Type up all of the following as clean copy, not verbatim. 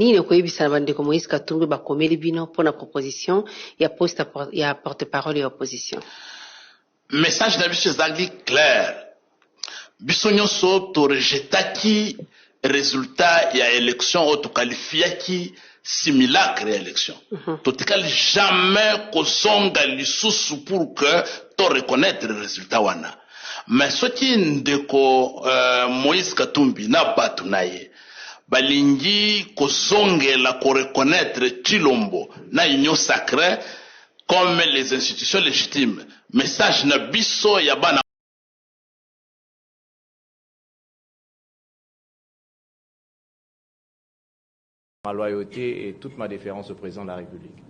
nini koyebisa na bandeko Moïse Katumbi bakomeli bino pour la proposition ya porte-parole ya opposition? Message na biso ezali clair. Biso nyonso to rejetaki résultat ya élection o to qualifiaki simulacre ya élection. Totikali jamais kozonga lisusu pour que to reconnaître le résultat wana. Mais soki ndeko Moïse Katumbi na batu naye balingi kozongela ko reconnaître Chilombo na union sacrée comme les institutions légitimes. Message na biso ya bana. Ma loyauté et toute ma déférence au président de la République.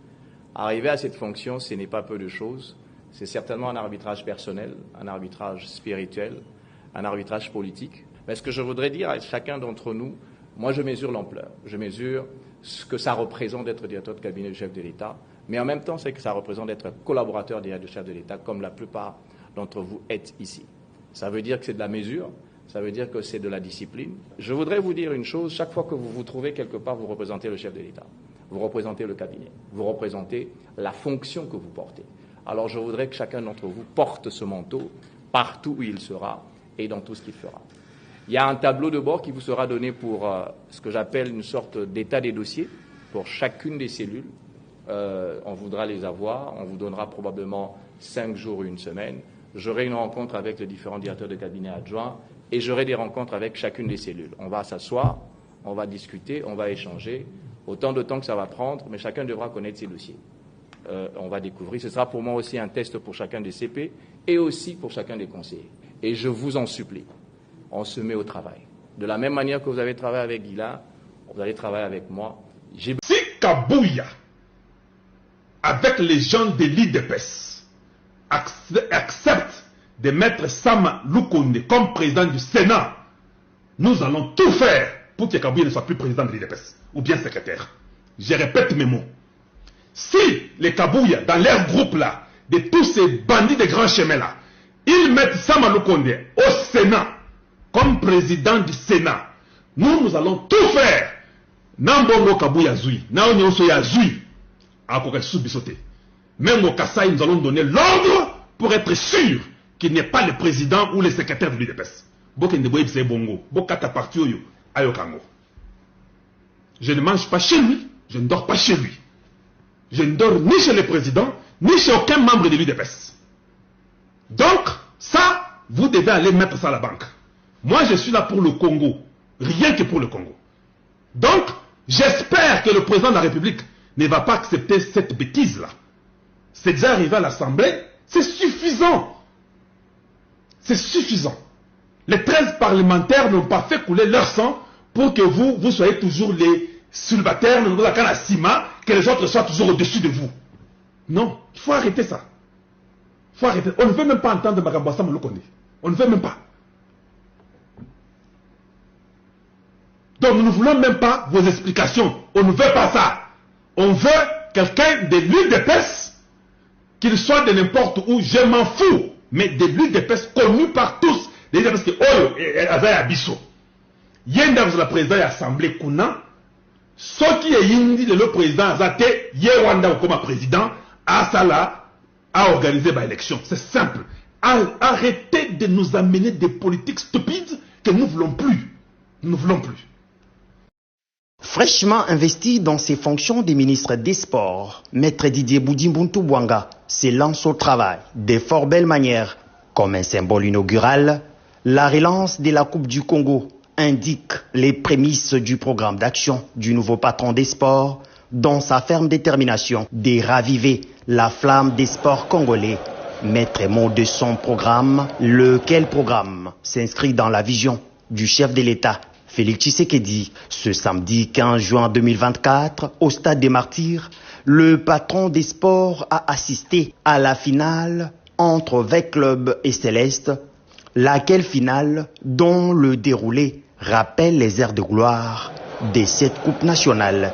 Arriver à cette fonction, ce n'est pas peu de choses. C'est certainement un arbitrage personnel, un arbitrage spirituel, un arbitrage politique. Mais ce que je voudrais dire à chacun d'entre nous, moi je mesure l'ampleur, je mesure ce que ça représente d'être directeur de cabinet du chef de l'État, mais en même temps c'est que ça représente d'être collaborateur direct du chef de l'État, comme la plupart d'entre vous êtes ici. Ça veut dire que c'est de la mesure. Ça veut dire que c'est de la discipline. Je voudrais vous dire une chose, chaque fois que vous vous trouvez quelque part, vous représentez le chef de l'État, vous représentez le cabinet, vous représentez la fonction que vous portez. Alors je voudrais que chacun d'entre vous porte ce manteau partout où il sera et dans tout ce qu'il fera. Il y a un tableau de bord qui vous sera donné pour ce que j'appelle une sorte d'état des dossiers pour chacune des cellules. On voudra les avoir, on vous donnera probablement 5 jours ou une semaine. J'aurai une rencontre avec les différents directeurs de cabinet adjoints et j'aurai des rencontres avec chacune des cellules. On va s'asseoir, on va discuter, on va échanger, autant de temps que ça va prendre, mais chacun devra connaître ses dossiers. On va découvrir. Ce sera pour moi aussi un test pour chacun des CP et aussi pour chacun des conseillers. Et je vous en supplie, on se met au travail. De la même manière que vous avez travaillé avec Guila, vous allez travailler avec moi. Si Kabouya, avec les gens de l'IDPS, accepte de mettre Sama Lukonde comme président du Sénat, nous allons tout faire pour que Kabouya ne soit plus président de l'IDPS ou bien secrétaire. Je répète mes mots. Si les Kabouya, dans leur groupe là, de tous ces bandits de grands chemins là, ils mettent Sama Lukonde au Sénat comme président du Sénat, nous allons tout faire. Nambongo Kabouya Zui, Naonyoso ya Zui, à Kokasu Bisote. Même au Kassai, nous allons donner l'ordre pour être sûr qu'il n'est pas le président ou le secrétaire de l'UDPS. Je ne mange pas chez lui, je ne dors pas chez lui. Je ne dors ni chez le président, ni chez aucun membre de l'UDPS. Donc, ça, vous devez aller mettre ça à la banque. Moi, je suis là pour le Congo, rien que pour le Congo. Donc, j'espère que le président de la République ne va pas accepter cette bêtise-là. C'est déjà arrivé à l'Assemblée, c'est suffisant. C'est suffisant. Les 13 parlementaires n'ont pas fait couler leur sang pour que vous soyez toujours les célibataires, que les autres soient toujours au-dessus de vous. Non, il faut arrêter ça. Il faut arrêter. On ne veut même pas entendre Magambassa Molokonde. On ne veut même pas. Donc nous ne voulons même pas vos explications. On ne veut pas ça. On veut quelqu'un de l'UDPS, qu'il soit de n'importe où, je m'en fous, mais de l'UDPS connu par tous. L'UDPS qui avait Abisso. Yenda vous la président de l'Assemblée Kuna. Ce qui est indi de le président Azate, Yewanda comme président, Asala a organisé l'élection. C'est simple. Arrêtez de nous amener des politiques stupides que nous ne voulons plus. Nous ne voulons plus. Fraîchement investi dans ses fonctions de ministre des Sports, Maître Didier Boudimbuntu Bwanga s'élance au travail de fort belle manière. Comme un symbole inaugural, la relance de la Coupe du Congo indique les prémices du programme d'action du nouveau patron des sports dans sa ferme détermination de raviver la flamme des sports congolais. Maître mot de son programme, lequel programme s'inscrit dans la vision du chef de l'État, Félix Tshisekedi. Ce samedi 15 juin 2024, au Stade des Martyrs, le patron des sports a assisté à la finale entre Vec Club et Céleste, laquelle finale dont le déroulé rappelle les airs de gloire de cette coupe nationale.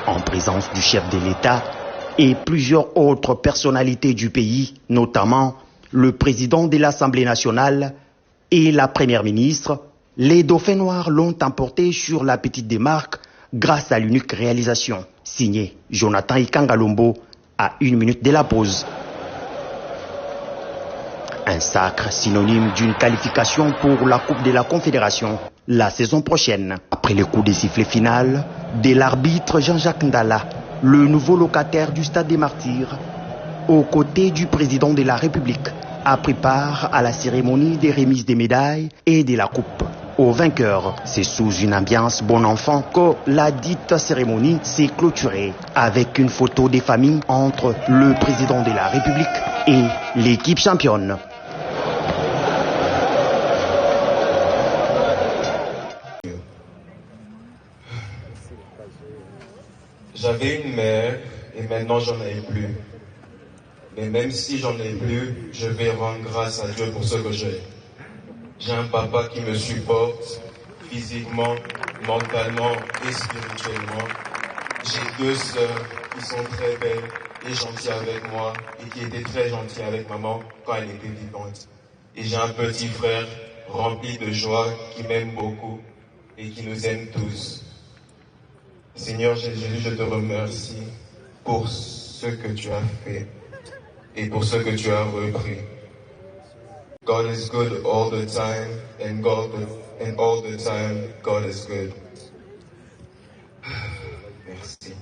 En présence du chef de l'État et plusieurs autres personnalités du pays, notamment le président de l'Assemblée nationale et la première ministre, Les Dauphins Noirs l'ont emporté sur la petite démarque grâce à l'unique réalisation signée Jonathan Ikangalombo à 1 minute de la pause. Un sacre synonyme d'une qualification pour la Coupe de la Confédération la saison prochaine. Après le coup de sifflet final de l'arbitre Jean-Jacques Ndala, le nouveau locataire du Stade des Martyrs, aux côtés du président de la République, a pris part à la cérémonie des remises des médailles et de la coupe aux vainqueurs. C'est sous une ambiance bon enfant que la dite cérémonie s'est clôturée avec une photo des familles entre le président de la République et l'équipe championne. J'avais une mère et maintenant j'en ai plus. Mais même si j'en ai plus, je vais rendre grâce à Dieu pour ce que j'ai. J'ai un papa qui me supporte physiquement, mentalement et spirituellement. J'ai 2 sœurs qui sont très belles et gentilles avec moi et qui étaient très gentilles avec maman quand elle était vivante. Et j'ai un petit frère rempli de joie qui m'aime beaucoup et qui nous aime tous. Seigneur Jésus, je te remercie pour ce que tu as fait et pour ce que tu as repris. God is good all the time, and all the time, God is good. Merci.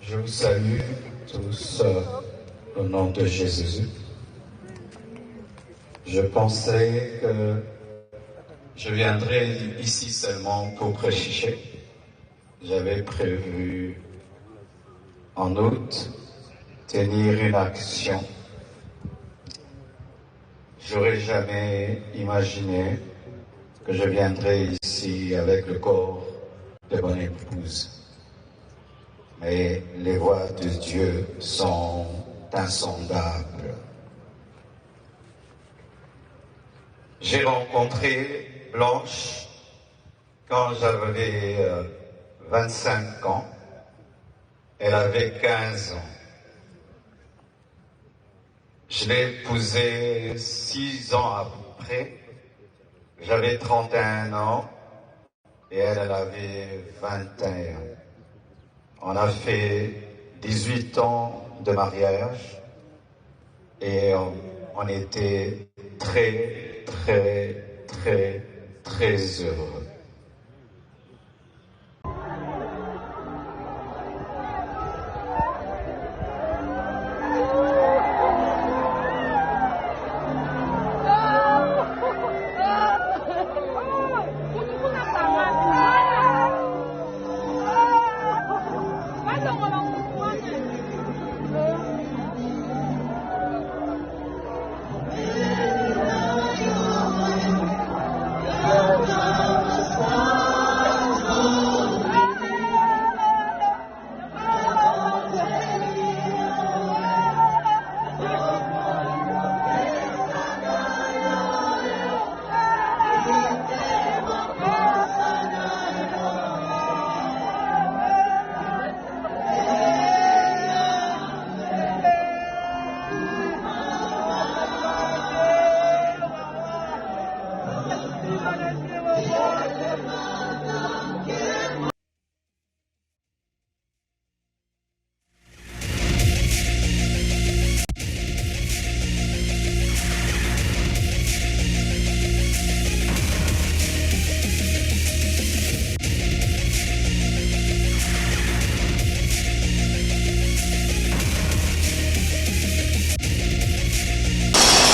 Je vous salue tous au nom de Jésus. Je pensais que je viendrais ici seulement pour prêcher. J'avais prévu en août tenir une action. J'aurais jamais imaginé que je viendrais ici avec le corps de mon épouse. Mais les voies de Dieu sont insondables. J'ai rencontré Blanche quand j'avais 25 ans. Elle avait 15 ans. Je l'ai épousée 6 ans après. J'avais 31 ans et elle avait 21. On a fait 18 ans de mariage et on était très, très, très, très heureux.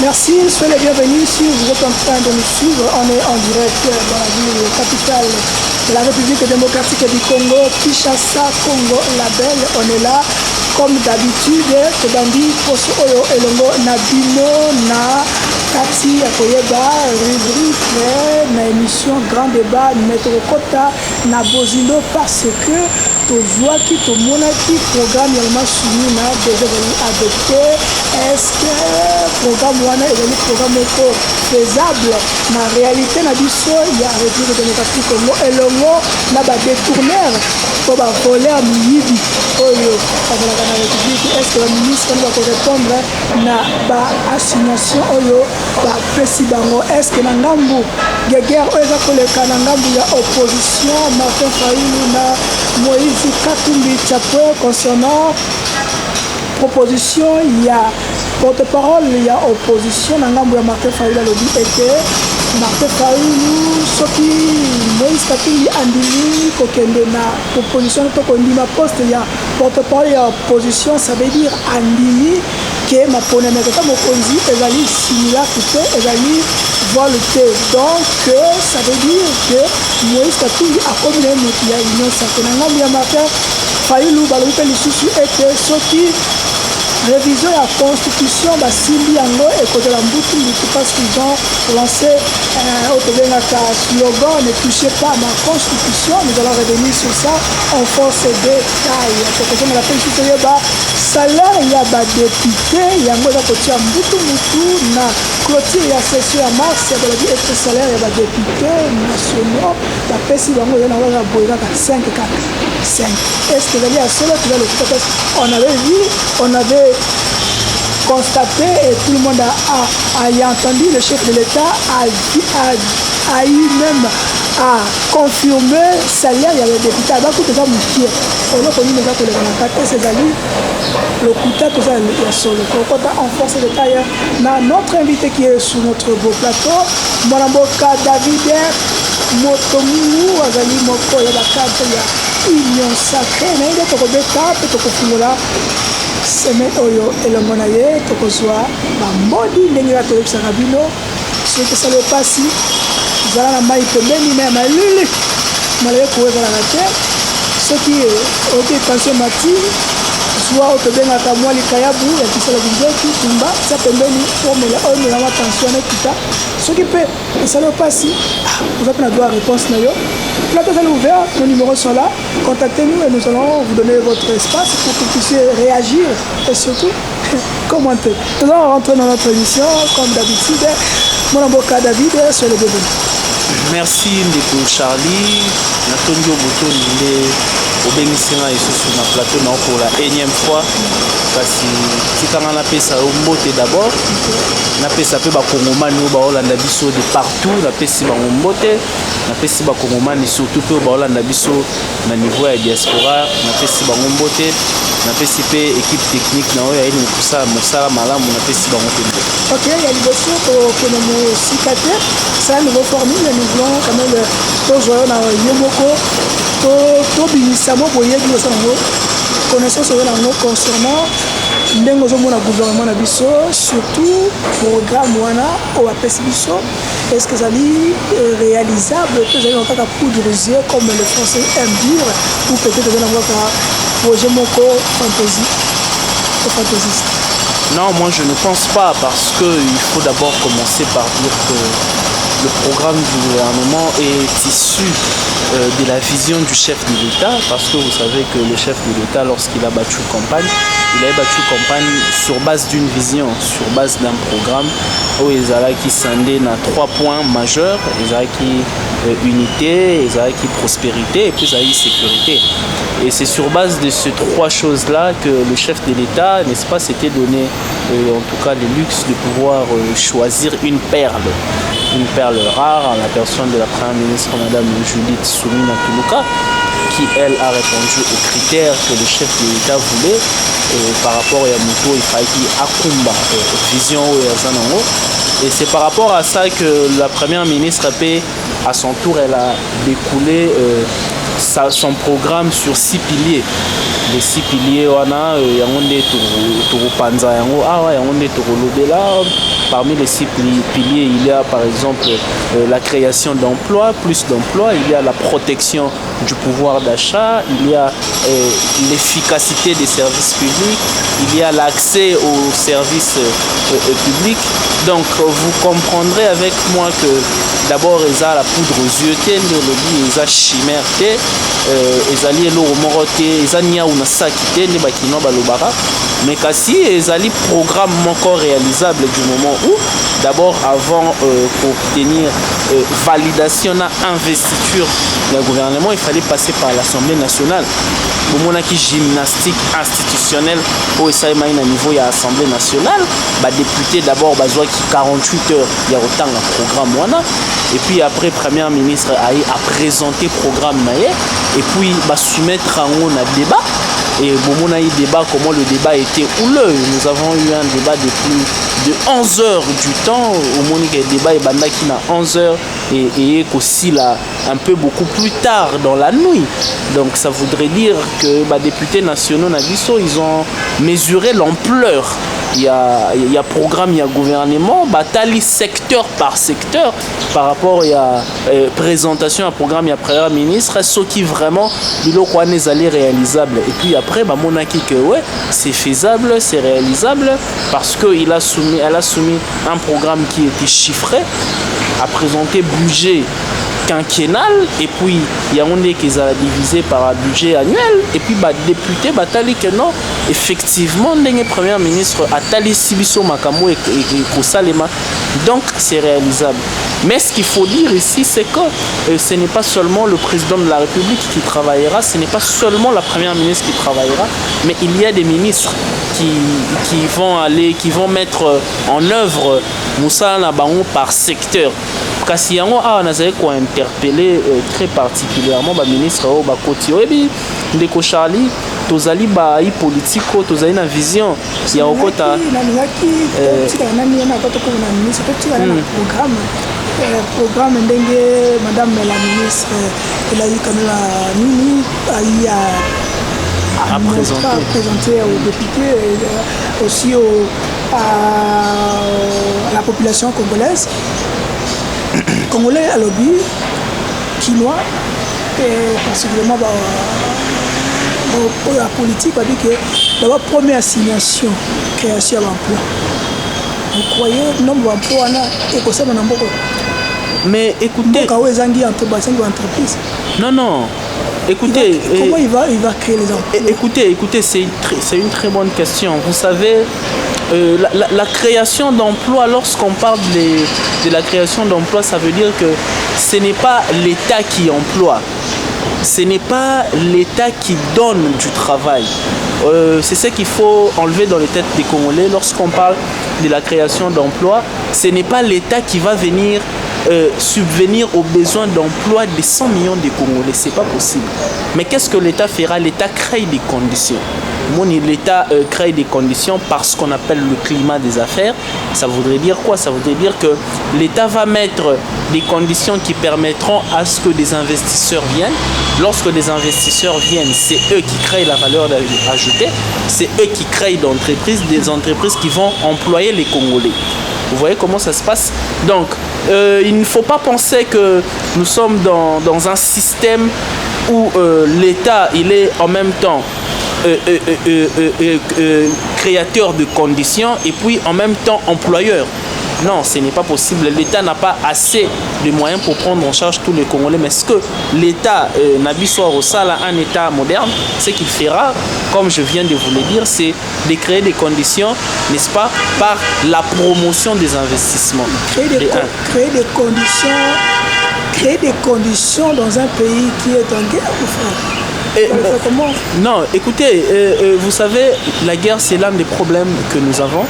Merci, soyez les bienvenus si vous êtes en train de nous suivre. On est en direct dans la ville capitale de la République démocratique du Congo, Kinshasa, Congo la Belle. On est là, comme d'habitude, Tobandi, Poso Oyo, Elongo, Nabino, Na, Kati, Akoyeba, rubrique, na émission Grand Débat, Maître Kota, na Bozindo, parce que tu vois qui te monaki, programme, yalma, suivi, na, déjà venu adopter. Est-ce que programme wana ezali programme moko faisable na réalité na biso ya République démocratique Congo elongo na badétourneur to bavoleur miyibi oyo bazalaka na République. Est-ce que baministre nde bakorépondre na baassignation oyo bapesi bango? Est-ce que na ngambu guerre oyo eza koleka na ngambu ya opposition Martin Fayulu na Moïse Katumbi Chapwe concernant proposition ya porte-parole ya opposition na ngambu ya Martin Fayulu alobi ete Martin Fayulu soki Moïse Katumbi andimi kokende na proposition to kondima poste ya porte-parole ya opposition, ça veut dire andimi ke maponene kaka mokonzi ezali similaire te ezali voile te, donc ça veut dire que Moïse Katumbi akomi na moto ya union sacrée na ngambu ya Martin Fayulu balobi pe lisusu ete soki révision de la constitution basimbi yango ekozala mbutu parce qu'ils ont lancé un slogan ne touchez pas ma constitution. Nous allons revenir sur ça en force de détail. C'est la peine sur le salaire il y a député yango eza kotia mbutu na clôture ya session ya mars ya balobi ete salaire ya badéputé nationaux bapesi bango eza nango ya boye kaka 5 kaka 5. Est-ce que ezali ya solo toza lokuta parce on avait vu, on avait constaté et tout le monde a entendu, le chef de l'État a eu même à confirmer le salaire, il y avait des députés, il y a beaucoup de gens qui ont connu les gens qui ont ces amis, le couteau, tout ça, il y a sur le côté en force de taille. Notre invité qui est sur notre beau plateau, Mwanamboka David Motomu, Azali Moko, il y a la carte, il y a Union Sacrée, mais il y a des bêta, peut-être là. Semaine oyo elongo na ye tokozwa bamodi ndenge batoyebisaka bino soki esala epasi ezala na mai pembeni na ya malili malaye koyo ezalaka te soki oyoki pension mati zwa oyo tobengaka mwa likayabu ya kisala binzoki tumba tia pembeni omela oyo melama tension ekita soki mpe esala epasi oza mpe na droit réponse na yo. Le plateau est ouvert, nos numéros sont là. Contactez-nous et nous allons vous donner votre espace pour que vous puissiez réagir et surtout commenter. Nous allons rentrer dans notre émission comme d'habitude. Mwanamboka David sur le bébé. Merci Ndeko Charlie. Natondio Boto Nile Obengisinga Isusu na plateau pour la énième fois. Kasi tikanga na pesa mbote d'abord. Na pesa pe ba kongomani ba Holanda biso de partout, na pesa ba mbote, na pesa ba kongomani surtout pe ba Holanda biso na niveau ya diaspora, na pesa ba mbote, na pesa pe équipe technique na oya ini kusa mosala malamu na pesa ba mbote. OK, il y a liboso que nous citater, c'est une nouvelle formule, nous voulons quand même toujours na yomoko to binisamo boyebi osango connaissance concernant ndenge ozomona gouvernement na biso surtout programme wana o apesi biso est-ce que ezali réalisable que ezali kaka poudre aux yeux comme le français aime dire ou peut-être ezali nango kaka projet moko fantaisiste? Non, moi je ne pense pas parce qu'il faut d'abord commencer par dire que le programme du gouvernement est issu de la vision du chef de l'État, parce que vous savez que le chef de l'État, lorsqu'il a battu campagne, il a battu campagne sur base d'une vision, sur base d'un programme où il a qui scindé dans 3 points majeurs, il a qui unité, il a qui prospérité et puis il a sécurité. Et c'est sur base de ces 3 choses-là que le chef de l'État, n'est-ce pas, s'était donné en tout cas le luxe de pouvoir choisir une perle rare en la personne de la première ministre Madame Judith Soumina Tuluka, qui elle a répondu aux critères que le chef de l'État voulait par rapport à Yamuto Ifaki Akumba, vision Oyazanango. Et c'est par rapport à ça que la première ministre à son tour, elle a découlé son programme sur 6 piliers. Les 6 piliers, parmi les 6 piliers, il y a par exemple la création d'emplois, plus d'emplois, il y a la protection du pouvoir d'achat, il y a l'efficacité des services publics, il y a l'accès aux services publics. Donc vous comprendrez avec moi que d'abord eza la poudre aux yeux te nde olobi eza chimère te ezali eloko moko te eza niau na saki te nde bakinois balobaka mais kasi ezali programme moko réalisable du moment où d'abord avant pour obtenir validation na investiture du gouvernement il fallait passer par l'Assemblée nationale bomonaki gymnastique institutionnelle oyo esalemaki na niveau ya Assemblée nationale badéputé d'abord bazwaki 48 heures ya kotanga programme wana et puis après premier ministre aye a présenté programme na ye et puis basoumettre yango na débat et bomonaki débat comment le débat était houleux nous avons eu un débat de plus de 11 heures du temps au monique débat ebandaki na 11 heures et aussi là un peu beaucoup plus tard dans la nuit donc ça voudrait dire que les députés nationaux nabiso ils ont mesuré l'ampleur il y a programme il y a gouvernement batali secteur par secteur par rapport il y a présentation à programme il y a premier ministre ce qui vraiment biloko wana ezali réalisable et puis après bah monaki que ouais c'est faisable c'est réalisable parce que elle a soumis un programme qui était chiffré à présenter budget quinquennal et puis il y a un qui est divisé par un budget annuel et puis bah député batali que non effectivement le premier ministre atali sibiso makamo et kosalema donc c'est réalisable mais ce qu'il faut dire ici c'est que ce n'est pas seulement le président de la République qui travaillera ce n'est pas seulement la première ministre qui travaillera mais il y a des ministres qui vont mettre en œuvre Moussa Nabango par secteur kasi yango awa nazali ko interpeller très particulièrement ba ministre o ba koti oyebi ndeko Charlie tozali ba i politiko tozali na vision ya okota programme ndenge madame la ministre elle a eu quand même nini à présenter aux députés et aussi à la population congolaise Congolais à lobby, Quinois, et particulièrement la politique, a dit que la première assignation, création d'emploi. Vous croyez le nombre d'emplois et que ça m'a beaucoup. Mais écoutez. Non. Écoutez. Comment il va créer les emplois? Écoutez, c'est une très bonne question. Vous savez. La création d'emplois, lorsqu'on parle de la création d'emplois, ça veut dire que ce n'est pas l'État qui emploie. Ce n'est pas l'État qui donne du travail. C'est ce qu'il faut enlever dans les têtes des Congolais. Lorsqu'on parle de la création d'emplois, ce n'est pas l'État qui va venir subvenir aux besoins d'emploi des 100 millions de Congolais. Ce n'est pas possible. Mais qu'est-ce que l'État fera? L'État crée des conditions. L'État crée des conditions parce qu'on appelle le climat des affaires. Ça voudrait dire quoi? Ça voudrait dire que l'État va mettre des conditions qui permettront à ce que des investisseurs viennent. Lorsque des investisseurs viennent, c'est eux qui créent la valeur ajoutée. C'est eux qui créent des entreprises qui vont employer les Congolais. Vous voyez comment ça se passe? Donc, il ne faut pas penser que nous sommes dans un système où l'État, il est en même temps créateur de conditions et puis en même temps employeur. Non, ce n'est pas possible. L'État n'a pas assez de moyens pour prendre en charge tous les Congolais. Mais ce que l'État Nabiso Rosala, un État moderne, ce qu'il fera, comme je viens de vous le dire, c'est de créer des conditions, n'est-ce pas, par la promotion des investissements. Créer des conditions dans un pays qui est en guerre, non, écoutez, vous savez, la guerre c'est l'un des problèmes que nous avons,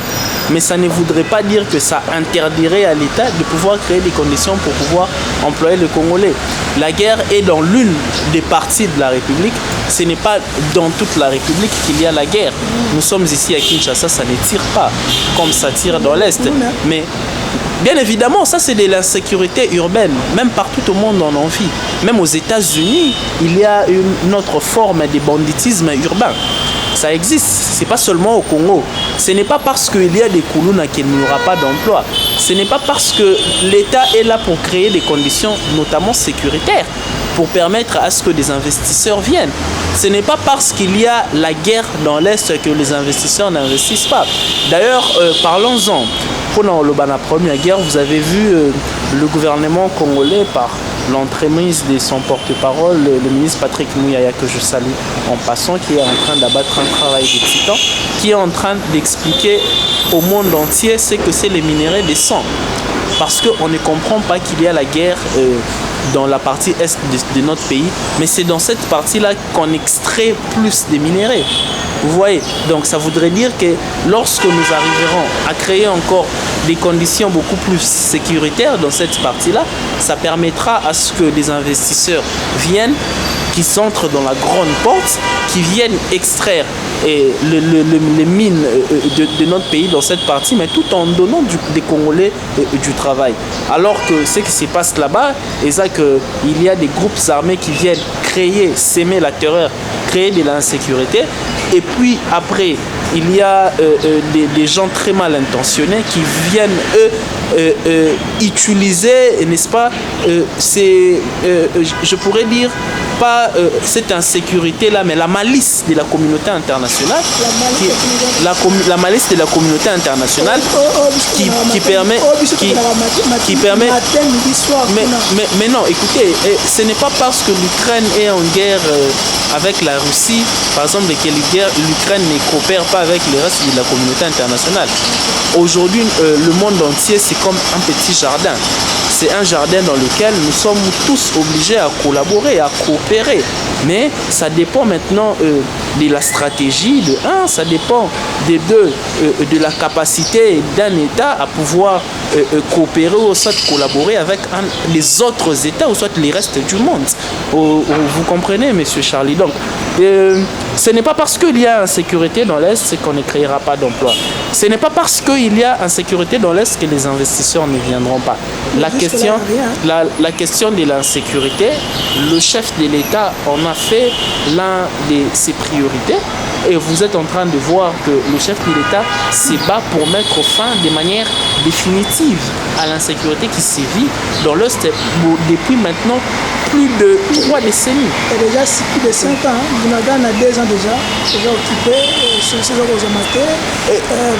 mais ça ne voudrait pas dire que ça interdirait à l'État de pouvoir créer des conditions pour pouvoir employer les Congolais. La guerre est dans l'une des parties de la République, ce n'est pas dans toute la République qu'il y a la guerre. Nous sommes ici à Kinshasa, ça ne tire pas comme ça tire dans l'Est, mais bien évidemment, ça c'est de l'insécurité urbaine. Même partout au monde on en vit. Même aux États-Unis, il y a une autre forme de banditisme urbain. Ça existe, c'est pas seulement au Congo. Ce n'est pas parce qu'il y a des Koulouna qu'il n'y aura pas d'emploi. Ce n'est pas parce que l'État est là pour créer des conditions, notamment sécuritaires, pour permettre à ce que des investisseurs viennent. Ce n'est pas parce qu'il y a la guerre dans l'Est que les investisseurs n'investissent pas. D'ailleurs, parlons-en. Pendant la Première Guerre, vous avez vu le gouvernement congolais, par l'entremise de son porte-parole, le ministre Patrick Mouyaya, que je salue en passant, qui est en train d'abattre un travail de titan, qui est en train d'expliquer au monde entier ce que c'est les minéraux des sangs. Parce qu'on ne comprend pas qu'il y a la guerre dans la partie est de notre pays, mais c'est dans cette partie-là qu'on extrait plus des minéraux. Vous voyez, donc ça voudrait dire que lorsque nous arriverons à créer encore des conditions beaucoup plus sécuritaires dans cette partie-là, ça permettra à ce que des investisseurs viennent, qui s'entrent dans la grande porte, qui viennent extraire les mines de notre pays dans cette partie, mais tout en donnant des Congolais du travail. Alors que ce qui se passe là-bas, c'est ça qu'il y a des groupes armés qui viennent créer, s'aimer la terreur, créer de l'insécurité, et puis après, il y a des gens très mal intentionnés qui viennent, utiliser, n'est-ce pas, je pourrais dire, pas cette insécurité-là, mais la malice de la communauté internationale, la malice de la communauté internationale qui permet, mais non, écoutez, ce n'est pas parce que l'Ukraine est en guerre avec la Russie, par exemple, que l'Ukraine ne coopère pas avec le reste de la communauté internationale. Aujourd'hui, le monde entier, c'est comme un petit jardin. C'est un jardin dans lequel nous sommes tous obligés à collaborer, à coopérer. Mais ça dépend maintenant de la stratégie, ça dépend de la capacité d'un État à pouvoir coopérer ou soit collaborer avec les autres États ou soit les restes du monde. Vous comprenez, M. Charlie? Donc, ce n'est pas parce qu'il y a insécurité dans l'Est qu'on ne créera pas d'emploi. Ce n'est pas parce qu'il y a insécurité dans l'Est que les investisseurs ne viendront pas. La question de l'insécurité, le chef de l'État en a fait l'un de ses priorités. Et vous êtes en train de voir que le chef de l'État se bat pour mettre fin de manière définitive à l'insécurité qui sévit dans l'Est depuis maintenant plus de 3 décennies. Et déjà, c'est plus de 5 ans. Bunagan a 2 ans déjà occupé sur ces amateurs.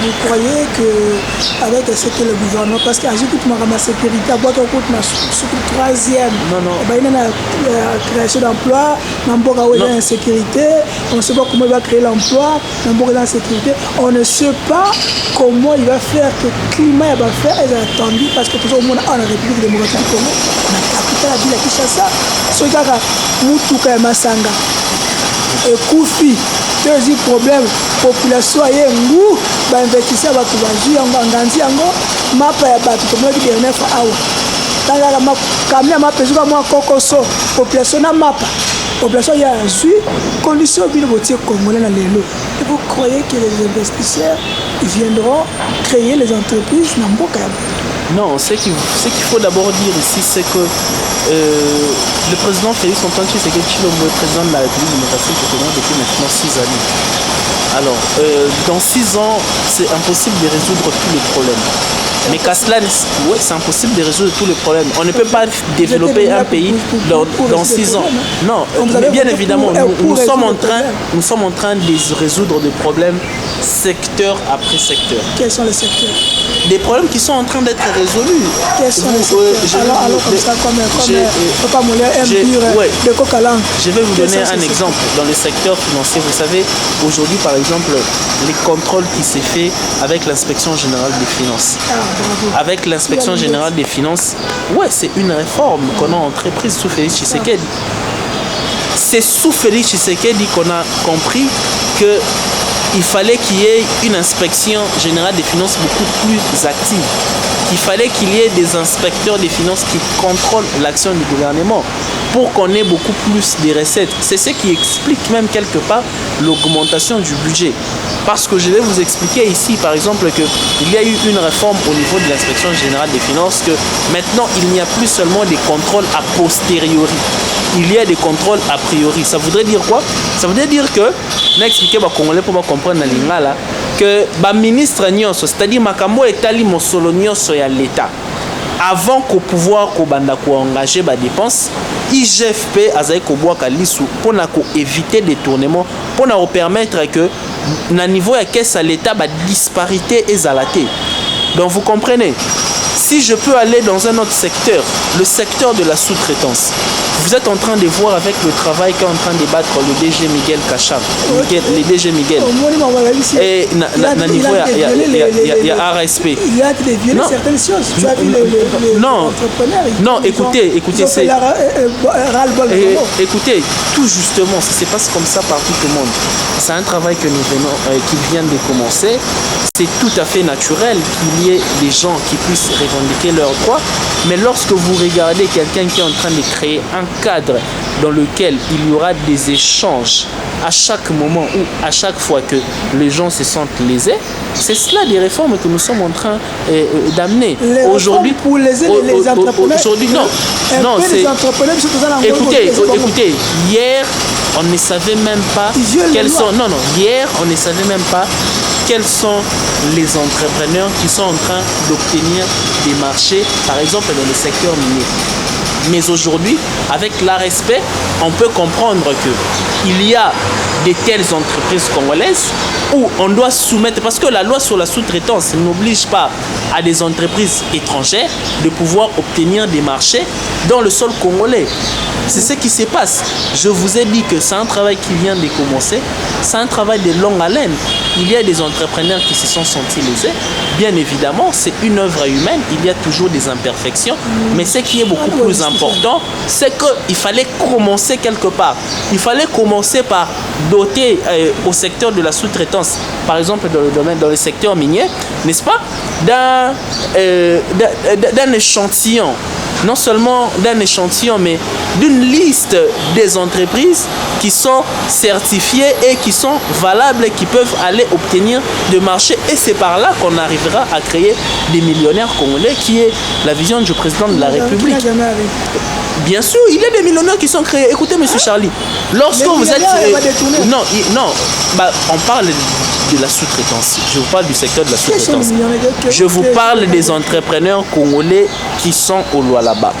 Vous croyez qu'avec ce que le gouvernement, parce qu'à ma sécurité, à boîte au coup, sur le 3e, il y a la création d'emplois, il y a l'insécurité, on ne sait pas comment il va créer l'emploi, il y a l'insécurité, on ne sait pas comment il va faire que le climat va faire, il est attendu, parce que toujours au monde, en République démocratique du Congo, on a capitale la ville à Kinshasa. Ce gars mutuka ya masanga ekufi deuxième problème population ye ngu ba investisseur ba tubaji yango nganzi yango mapa ya ba tutomaki dernière fois awa tanga ma kamia mapa zuka mwa kokoso population na mapa population ya zui condition bino botie congolais na lelo. Et vous croyez que les investisseurs viendront créer les entreprises na mboka? Non, ce qu'il faut d'abord dire ici, c'est que le président Félix Antoine Tshisekedi Tshilombo est président de la République démocratique du Congo depuis maintenant 6 années. Alors, dans 6 ans, c'est impossible de résoudre tous les problèmes. Mais qu'à cela, oui, c'est impossible de résoudre tous les problèmes. On ne peut pas développer un pays dans 6 ans. Non, mais bien évidemment, nous sommes en train de résoudre des problèmes secteur après secteur. Quels sont les secteurs? Des problèmes qui sont en train d'être résolus. Quels sont les secteurs? Alors comme ça, comme Papa Moulin aime dire de Coca-Lan. Je vais vous donner un exemple. Dans le secteur financier, vous savez, aujourd'hui, par exemple, les contrôles qui s'est fait avec l'inspection générale des finances. Avec l'inspection générale des finances, c'est une réforme qu'on a entreprise sous Félix Tshisekedi. C'est sous Félix Tshisekedi qu'on a compris qu'il fallait qu'il y ait une inspection générale des finances beaucoup plus active. Qu'il fallait qu'il y ait des inspecteurs des finances qui contrôlent l'action du gouvernement pour qu'on ait beaucoup plus de recettes. C'est ce qui explique même quelque part l'augmentation du budget. Parce que je vais vous expliquer ici, par exemple, qu'il y a eu une réforme au niveau de l'inspection générale des finances, que maintenant, il n'y a plus seulement des contrôles a posteriori. il y a des contrôles a priori. Ça voudrait dire quoi? Ça voudrait dire que, on a expliqué aux Congolais pour comprendre dans l'Ingala, que le ministre Nyonso, c'est-à-dire Makambo et Tali Mosolo Nyonso ya l'État, avant qu'au pouvoir qu'on engager des dépenses, IGFP a pour éviter des détournements, pour permettre que, à niveau de caisse à l'État, la disparité est alatée. Donc vous comprenez, si je peux aller dans un autre secteur, le secteur de la sous-traitance, vous êtes en train de voir avec le travail qu'est en train de battre le DG Miguel Kacham, le DG Miguel. Et il y a RSP. Il a violé certaines choses. Tu as vu non, écoutez, c'est écoutez, tout justement, ça se passe comme ça partout au monde. C'est un travail que nous venons, qui vient de commencer. C'est tout à fait naturel qu'il y ait des gens qui puissent revendiquer leurs droits, mais lorsque vous regardez quelqu'un qui est en train de créer un cadre dans lequel il y aura des échanges à chaque moment ou à chaque fois que les gens se sentent lésés, c'est cela des réformes que nous sommes en train d'amener. Aujourd'hui, pour les entrepreneurs, aujourd'hui, non, c'est... Écoutez, hier, on ne savait même pas quels sont... Non, hier, on ne savait même pas quels sont les entrepreneurs qui sont en train d'obtenir des marchés, par exemple dans le secteur minier. Mais aujourd'hui, avec l'ARSP, on peut comprendre qu'il y a de telles entreprises congolaises où on doit soumettre, parce que la loi sur la sous-traitance n'oblige pas à des entreprises étrangères de pouvoir obtenir des marchés dans le sol congolais. C'est ce qui se passe. Je vous ai dit que c'est un travail qui vient de commencer, c'est un travail de longue haleine. Il y a des entrepreneurs qui se sont sentis lésés. Bien évidemment, c'est une œuvre humaine, il y a toujours des imperfections, mais ce qui est beaucoup plus important, c'est qu'il fallait commencer quelque part. Il fallait commencer par doter au secteur de la sous-traitance, par exemple dans le secteur minier, n'est-ce pas, d'un échantillon. Non seulement d'un échantillon, mais d'une liste des entreprises qui sont certifiées et qui sont valables et qui peuvent aller obtenir des marchés. Et c'est par là qu'on arrivera à créer des millionnaires congolais, qui est la vision du président de la République. Bien sûr, il y a des millionnaires qui sont créés. Écoutez, monsieur Charlie, lorsque vous êtes... on parle de la sous-traitance. Je vous parle du secteur de la sous-traitance. Je vous parle des entrepreneurs congolais qui sont au Lualaba.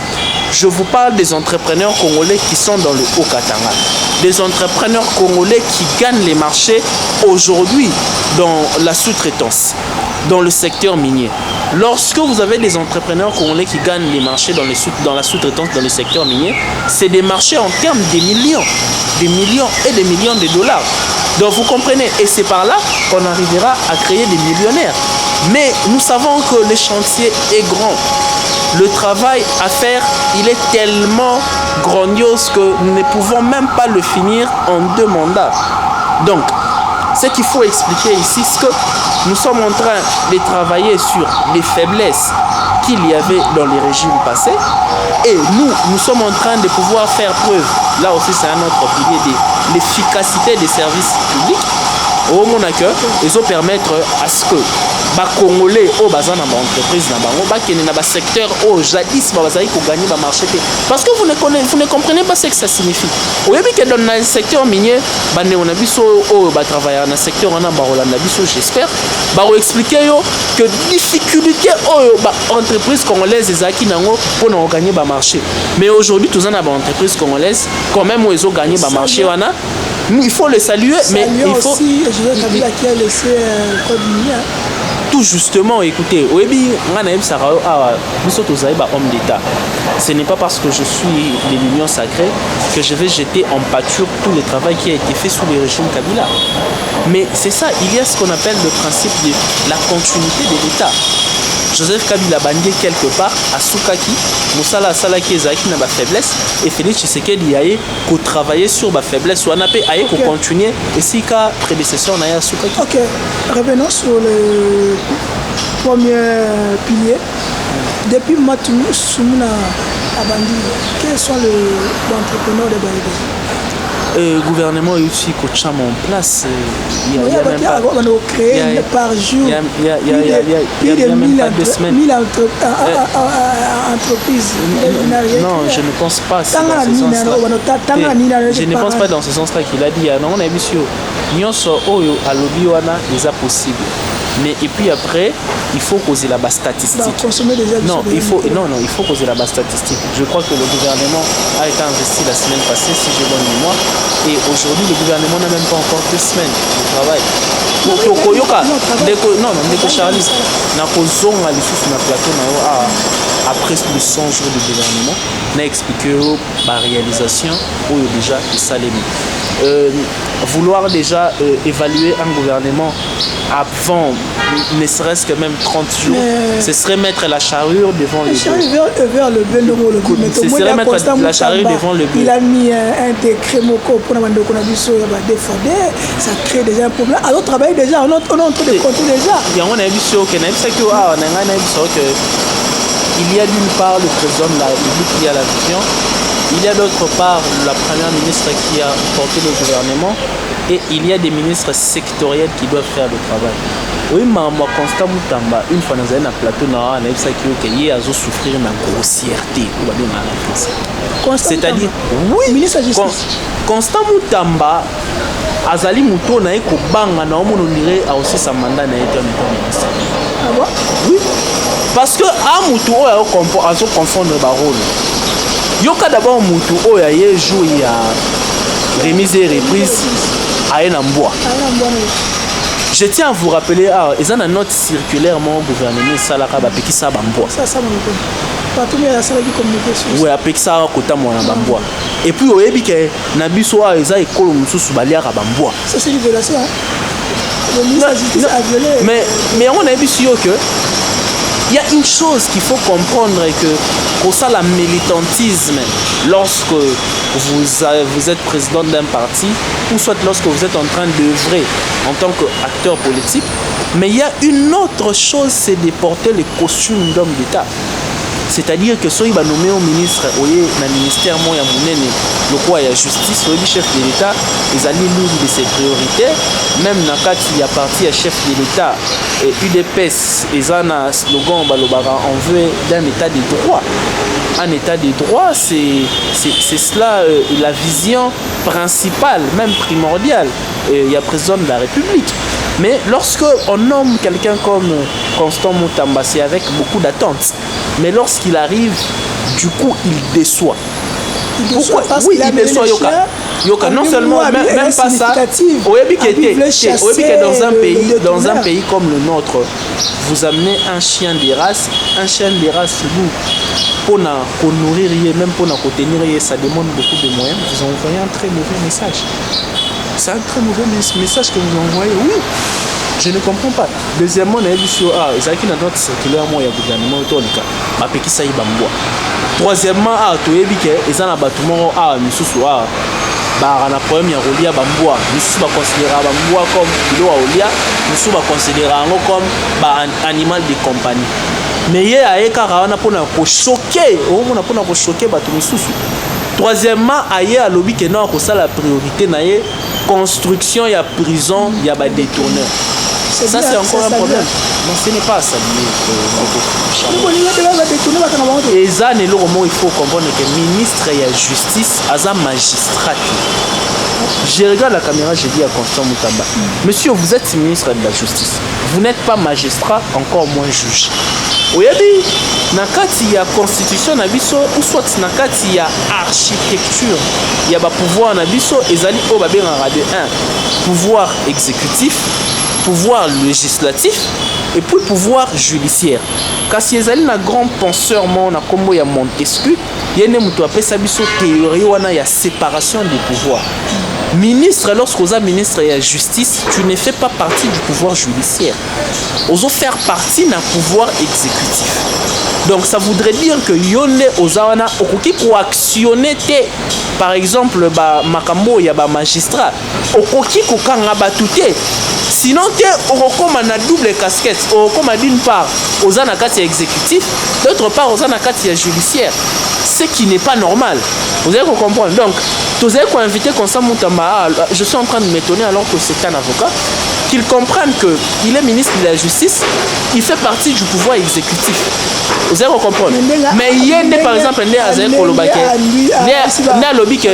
Je vous parle des entrepreneurs congolais qui sont dans le Haut-Katanga. Des entrepreneurs congolais qui gagnent les marchés aujourd'hui dans la sous-traitance, dans le secteur minier. Lorsque vous avez des entrepreneurs congolais qui gagnent les marchés dans la sous-traitance, dans le secteur minier, c'est des marchés en termes de millions et des millions de dollars. Donc vous comprenez, et c'est par là qu'on arrivera à créer des millionnaires. Mais nous savons que le chantier est grand. Le travail à faire, il est tellement grandiose que nous ne pouvons même pas le finir en 2 mandats. Donc, ce qu'il faut expliquer ici, c'est que nous sommes en train de travailler sur les faiblesses qu'il y avait dans les régimes passés. Et nous sommes en train de pouvoir faire preuve, là aussi c'est un autre pilier, de l'efficacité des services publics. Au monde ils vont permettre à ce que les Congolais au bazar dans l'entreprise dans le secteur au jadis gagner le marché. Parce que vous ne comprenez pas ce que ça signifie. Vous voyez que dans le secteur minier, on a travaillé dans le secteur j'espère, on va expliquer que difficulté aux entreprises congolaises pour gagner le marché. Mais aujourd'hui, tous les entreprises congolaises, quand même, ils ont gagné le marché. Il faut le saluer, mais il faut... Aussi, je veux Kabila qui a laissé code minier. Tout justement, écoutez, homme d'État. Ce n'est pas parce que je suis de l'Union sacrée que je vais jeter en pâture tout le travail qui a été fait sous le régime Kabila. Mais c'est ça, il y a ce qu'on appelle le principe de la continuité de l'État. Joseph Kabila bandé quelque part à Soukaki, Moussala Salaki Ezaki n'a pas faiblesse, et Félix Tshisekedi aille pour travailler sur ma faiblesse, ou Anapé aille pour continuer, et si cas prédécesseur n'a pas Soukaki. Ok, revenons sur le premier pilier. Depuis Matoumou Soumouna Abandi, quels sont les entrepreneurs de Baïdé? gouvernement est aussi coachama en place. Il y a même pas par jour. Il y a même pas 2 semaines. 1000 entreprises. Non, je ne pense pas. Je ne pense pas dans ce sens-là qu'il a dit. Non, on a vu sur Nyonso Oyo à l'Obiwana, c'est possible. Mais et puis après, il faut causer la base statistique. Non, il faut causer la base statistique. Je crois que le gouvernement a été investi la semaine passée, si j'ai bonne mémoire. Et aujourd'hui, le gouvernement n'a même pas encore 2 semaines de travail. Charlie, à presque 100 jours de gouvernement, n'a expliqué la réalisation ou déjà Salémi. Vouloir déjà évaluer un gouvernement avant ne serait-ce que même 30 jours, ce serait mettre la charrue devant le bœuf. Ce serait mettre la charrue devant le bœuf. Il a mis un décret moko pour ça crée déjà un problème. Alors on travaille déjà, on est en train de compter déjà. Il y a d'une part le président de la République qui a la vision, il y a d'autre part la première ministre qui a porté le gouvernement et il y a des ministres sectoriels qui doivent faire le travail. Oui, mais moi, Constant Moutamba, une fois dans un plateau, on a vu qu'il y a souffrir de grossièreté. C'est-à-dire, oui, ministre de la Justice. Constant Moutamba, Azali Mouto na eko banga na omo nonire a aussi sa mandat na été ministre. Ah bon? Oui. Parce que a Mouto o ya confondre ba rôle. Yoka d'abord Mouto o ya jour ya remise et reprise à Enamboa. Je tiens à vous rappeler, ils ont une note circulaire, mon gouvernement, ça l'a fait qui ça bamboa. Ça, partout il y a ça qui communication. Oui, après ça, côté moi na bamboa. Et puis au début que Nabiso a ils a école mususu balia à bamboa. Ça c'est une violation. Le ministre de la Justice a violé. Mais on a vu sûr que il y a une chose qu'il faut comprendre que pour ça, le militantisme, lorsque vous êtes président d'un parti, ou soit lorsque vous êtes en train d'œuvrer en tant qu'acteur politique, mais il y a une autre chose, c'est de porter le costume d'homme d'État. C'est-à-dire que si il va nommer un ministre, dans le ministère, le roi et la justice, le chef de l'État, ils allaient l'une de ses priorités. Même quand il y a parti à chef de l'État, UDPS, ils ont un slogan, on veut d'un État de droit. Un État de droit, c'est cela la vision principale, même primordiale. Il y a président de la République. Mais lorsque on nomme quelqu'un comme Constant Moutamba, c'est avec beaucoup d'attentes. Mais lorsqu'il arrive, du coup, il déçoit. Pourquoi? Parce oui, il déçoit Yoka. Non seulement, même pas ça. Oyebi que dans un pays comme le nôtre, vous amenez un chien de race pour nourrir, même pour contenir, ça demande beaucoup de moyens. Vous envoyez un très mauvais message. C'est un très mauvais message que vous envoyez. Oui. Je ne comprends pas. Deuxièmement, on a vu sur Isaki na note circulaire moi ya gouvernement autonika. Ma peki ça ibamboa. Troisièmement, tu ebi ke ezana batumo misusu na problème ya rolia bamboa. Misusu ba considérer bamboa comme bilo wa olia, misusu ba considérer ngo comme animal de compagnie. Mais ye aeka wana pona ko choquer, on pona ko choquer batu misusu. Troisièmement, aye a lobby que non, ça la priorité na ye construction ya prison ya ba détourneur. Ça c'est encore un problème. Non, ce n'est pas ça. Et ça, il faut comprendre que le ministre de la Justice est un magistrat. Je regarde la caméra, je dis à Constant Moutamba, monsieur, vous êtes ministre de la Justice. Vous n'êtes pas magistrat, encore moins juge. Oui, il y a constitution, ou soit il y a architecture, il y a pouvoir, il y a pouvoir exécutif, pouvoir législatif et puis pouvoir judiciaire. Car si vous avez un grand penseur, comme Montesquieu, il y a une théorie où il y a séparation des pouvoirs. Ministre, lorsque vous êtes ministre de la Justice, tu ne fais pas partie du pouvoir judiciaire. Vous faire partie d'un pouvoir exécutif. Donc ça voudrait dire que Yone Ozawana Okoki pour actionner par exemple Makambo ya ba magistrat Okoki kokanga batute sinon comme on a double casquette comme d'une part aux anakati exécutif, d'autre part aux anakati judiciaire, ce qui n'est pas normal. Vous allez comprendre. Donc vous avez invité Constant Moutamba. Je suis en train de m'étonner alors que c'est un avocat, qu'il comprenne qu'il est ministre de la justice, il fait partie du pouvoir exécutif. Vous allez comprendre. Mais il y a par exemple des Azel Kolobake, des lobby qui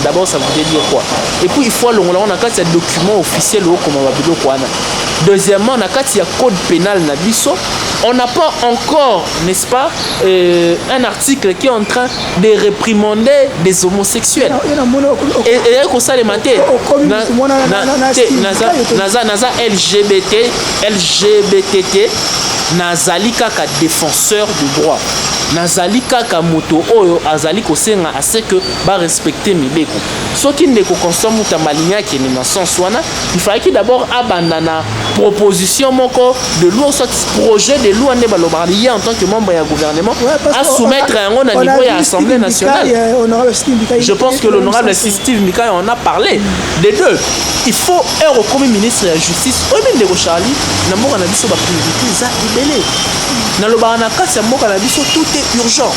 d'abord ça veut dire quoi? Et puis il faut on a quatre documents officiels comme on va. Deuxièmement, on a quatre code pénal na biso. On n'a pas encore, n'est-ce pas, un article qui est en train de réprimander des homosexuels. Et comme ça les matés, naza LGBTT, nazali kaka défenseur du droit. Nazali kaka moto oyo azali kosenga assez que ba respecter mileko. Ce qui ne consomme ta malinya qui est dans sens wana, il fallait que d'abord abandana proposition moko de loi soit projet de loi ne balobalier en tant que membre du gouvernement à soumettre un au niveau de l'Assemblée nationale. Je pense que l'honorable Steve Mikaï en a parlé des deux. Il faut un comme ministre de la justice au même de Charlie na moko na biso ba priorité za ibele. Na lobana kasi moko na biso tout est urgent.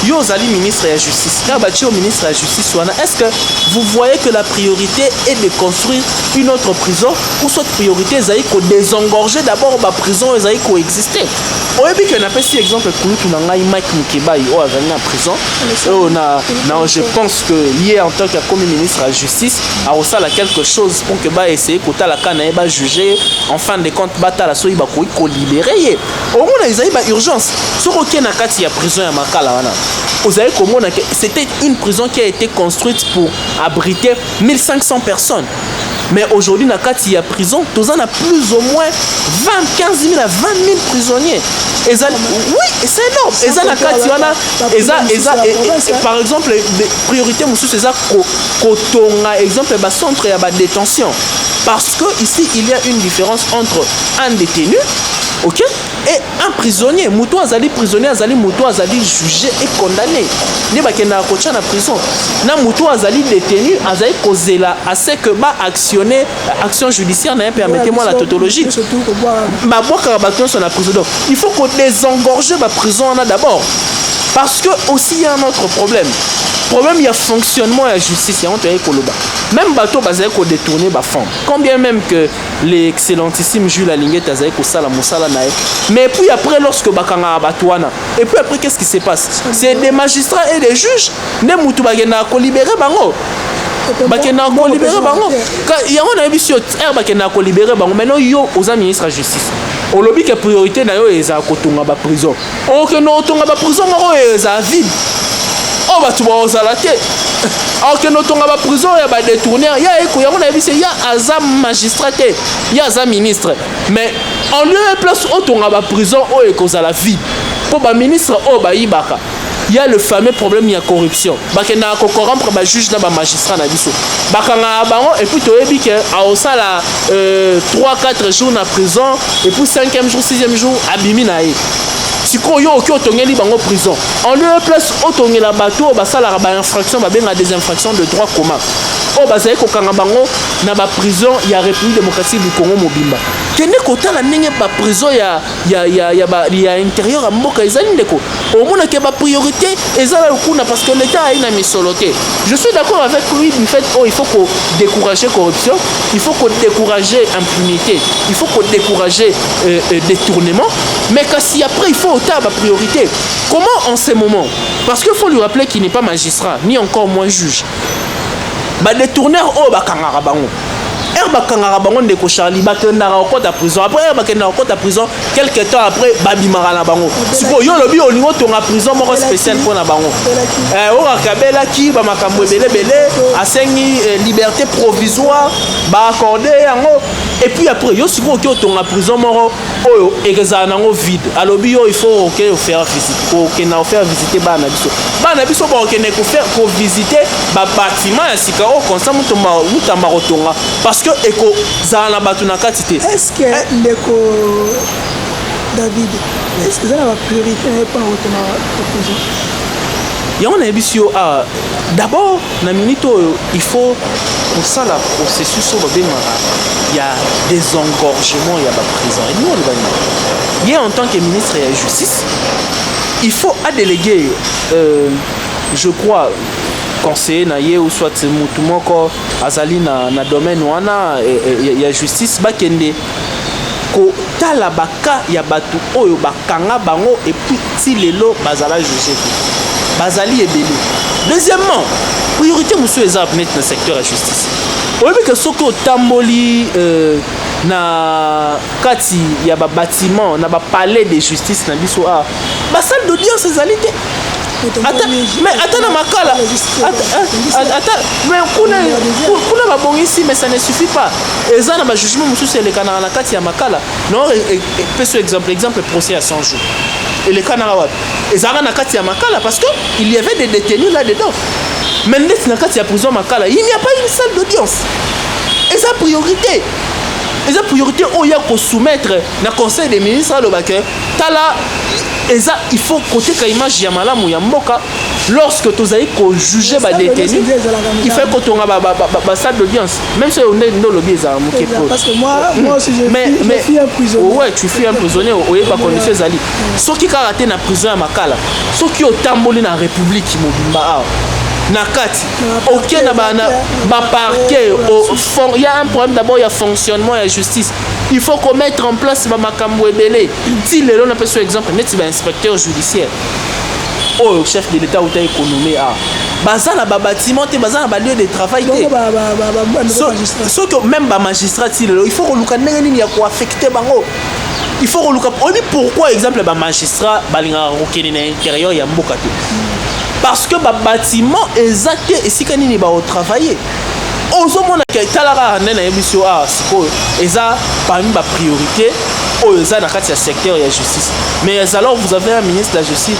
Yo Zali ministre de la justice. Kabati au ministre de la justice est-ce que vous voyez que la priorité est de construire une autre prison ou soit priorité est de désengorger d'abord ma prison et coexister. Au début qu'on appelle si exemple Kouloutou Nangaï Mike Mukeba ou à venir en prison. Je pense que hier en tant que comme ministre de la justice a aussi quelque chose pour que bah essayer que la canne va juger en fin de compte bata la soyi ba ko libérer. Au moins ils a urgence. Sur aucun akati ya prison ya makala wana. Vous avez comment c'était une prison qui a été construite pour abriter 1500 personnes. Mais aujourd'hui, dans il y a prison, tous en a plus ou moins 15 000 à 20 000 prisonniers. Oui, c'est énorme. Par exemple, les priorités, c'est ça quand on a exemple centre de détention. Parce que ici, il y a une différence entre un détenu, ok, et un prisonnier. Moutou azali prisonnier, azali moutou azali jugé et condamné. Ne ba kena kocha na prison. Na moutou azali détenu, azali kozela assez que ba actionner action judiciaire na permettez-moi la tautologie. Ba boka ba sur la prison. Donc, il faut qu'on désengorge la prison d'abord. Parce que aussi il y a un autre problème. Problème il y a fonctionnement de la justice et on te koloba. Même bateau basé ko détourner ba fond. Combien même que l'excellentissime Jules Alinguet azay ko sala mosala nae. Mais puis après lorsque bakanga batouana et puis après qu'est-ce qui se passe? C'est des magistrats et des juges ne mutu bagena ko libérer bango. Bakena ko libérer bango. Il y a on a vu sur bakena ko libérer bango. Maintenant yo aux ministres de la justice. Au lobby que priorité na yo eza ko tunga ba prison. O que no tunga ba prison ngo eza vide. Oh bah tu vas aux alatés. Alors que nous sommes à la prison, il y a des détournés. Il y a un magistrat, il y a un ministre. Mais en lieu de place, on a la prison, on est à la vie. Pour le ministre, il y a le fameux problème, il y a corruption. Il y a corrompre le juge, le magistrat. Et puis, tu as dit qu'il y a 3-4 jours en prison, et puis 5e jour, 6e jour, abimina. Si on a en prison, en lieu de place, on a bateau, infraction, des infractions de droit commun. On a la prison, il y a la République démocratique du Congo Mobimba. Quel est la prison, il y a intérieur à Mboka, au moins que la priorité est parce que l'État a une misoloté. Je suis d'accord avec lui du fait qu'il faut décourager la corruption, il faut décourager l'impunité, il faut décourager détournement, mais si après il faut autant la priorité. Comment en ces moments? Parce qu'il faut lui rappeler qu'il n'est pas magistrat, ni encore moins juge. Détourneur au bakangara bango. Bakangara bango ndeko Charlie bakendara au côté de prison. Après bakendara au côté de prison, quelques temps après babimara na bango. Siko yo lobi au niveau ton prison moko spécial pour na bango. O akabela ki ba makambo belé asengi liberté provisoire ba accorder yango. Et puis après yo siko ki ton prison moko oyo egeza nango vide. Alobi yo il faut faire visite. Na faire visiter bana biso. Bana biso ba ko faire pour visiter ba bâtiment ya sika o constant mutamba rotonga parce que eko zana batuna katité. Est-ce que l'éco David, est-ce que ça va priorité pour retourner à la prison? Il y a un émission. D'abord, il faut pour ça le processus sur le il y a des engorgements, il y a la prison. Et nous, il y a en tant que ministre de la Justice, il faut déléguer, je crois, conseiller naie ou soit mutumoko azali na domaine wana ya justice bakende ko tala baka ya batu oyo bakanga bango et puis si lelo bazala juger bazali ebele. Deuxièmement, priorité monsieur ezap net na secteur de la justice. Oyebi que soko tamboli na kati ya ba bâtiment na ba palais de justice na biso ba salle d'audience ezalité. Mais attends, mais ça ne suffit pas. Et ça, le jugement, c'est le canard na kati ya makala. Non, exemple procès à 100 jours. Et le canard et ça na kati ya makala parce que il y avait des détenus là-dedans. Mais na kati ya prison makala, il n'y a pas une salle d'audience. Et ça priorité. Et ça priorité il y a qu'on soumettre na conseil des ministres le bac. Tala et ça il faut côté ka image ya malamu ya mboka lorsque tu as juger ba détenu il fait que ton ba salle d'audience même si on est dans le biais ça parce que moi aussi je suis un prisonnier. Ouais, tu fuis un prisonnier au pas condition zali ceux qui karaté na prison ya makala ceux qui otamboli na république mobimba nakati ok na ba parquet il y a un problème d'abord il y a fonctionnement et justice il faut qu'on mette en place ma makambo ebele si le on appelle sur exemple net ba inspecteur judiciaire au chef de l'état ou ta économie baza na ba bâtiment te baza na ba lieu de travail que même ba magistrat il faut qu'on luka nini ya ko affecter bango il faut qu'on luka pourquoi exemple ba magistrat balinga rokeni na intérieur ya mboka te parce que le bâtiment exact et si kanini ba travailler ozomona ke talara nena émission siko eza parmi ba priorité eza na kati ya secteur ya justice mais alors vous avez un ministre de la justice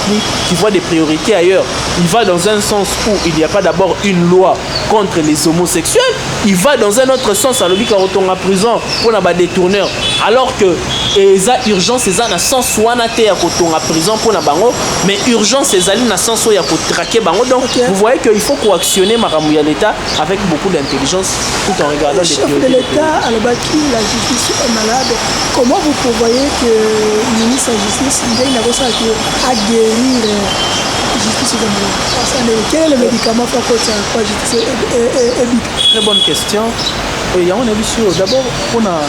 qui voit des priorités ailleurs il va dans un sens où il n'y a pas d'abord une loi contre les homosexuels il va dans un autre sens à l'objet quand on en prison pour na ba détourneur alors que eza urgence eza na sens wana te ya kotonga prison pour na bango mais urgence ezali na sens ya ko traquer bango donc vous voyez que il faut coactionner makambo ya l'état avec beaucoup d'intelligence tout en regardant les chef de l'état à la justice est malade. Comment vous prévoyez que le ministre de la justice il a besoin à guérir justice quel est le médicament pour que la justice est très bonne question. Il y a une émission d'abord on a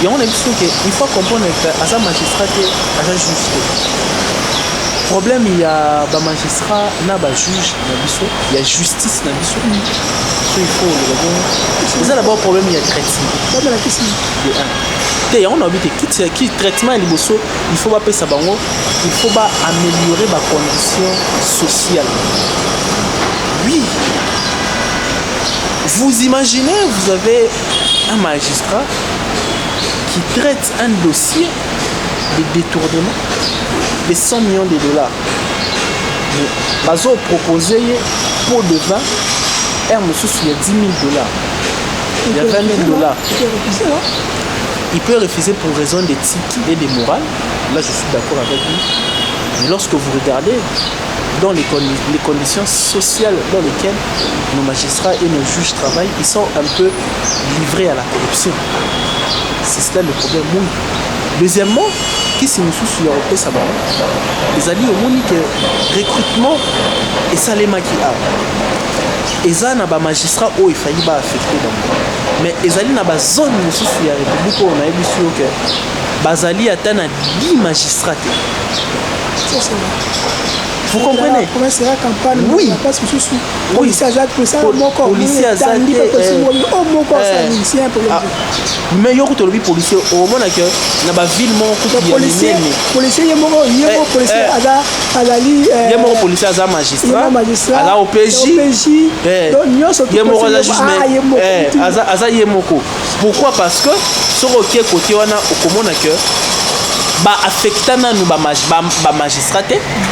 il y a une émission qu'il faut comprendre que à sa magistrat à sa justice problème il y a ba magistrat na ba juge na biso il y a justice na biso il faut le bon c'est d'abord problème il y a traitement dans la question de on a habité qui traitement liboso il faut pas payer ça bango il faut pas améliorer ma condition sociale oui vous imaginez vous avez un magistrat qui traite un dossier de détournement de 100 millions de dollars. Bazo proposé pour de vin, il y a 10 000 dollars. Il y a 20 000 dollars. Il peut refuser pour raison d'éthique et de morale. Là, je suis d'accord avec lui. Mais lorsque vous regardez dans les conditions sociales dans lesquelles nos magistrats et nos juges travaillent, ils sont un peu livrés à la corruption. C'est cela le problème. Deuxièmement, qui si nous sommes sur l'Europe, ça va. Les alliés au monde que recrutement et ça les maquilla. Et ça n'a pas magistrat où il faillit pas affecter dans le monde. Mais les alliés n'a pas zone nous sommes sur la République où on a vu sûr que Bazali atteint 10 magistrats. Vous comprenez? C'est la campagne. Oui. Parce que je suis policier à Jacques, policier à mais il y a des policiers au moment que dans la ville mon policier policier à magistrat à la OPJ pourquoi parce que sur le côté on a au moment que ba affecta na nous ba magistrat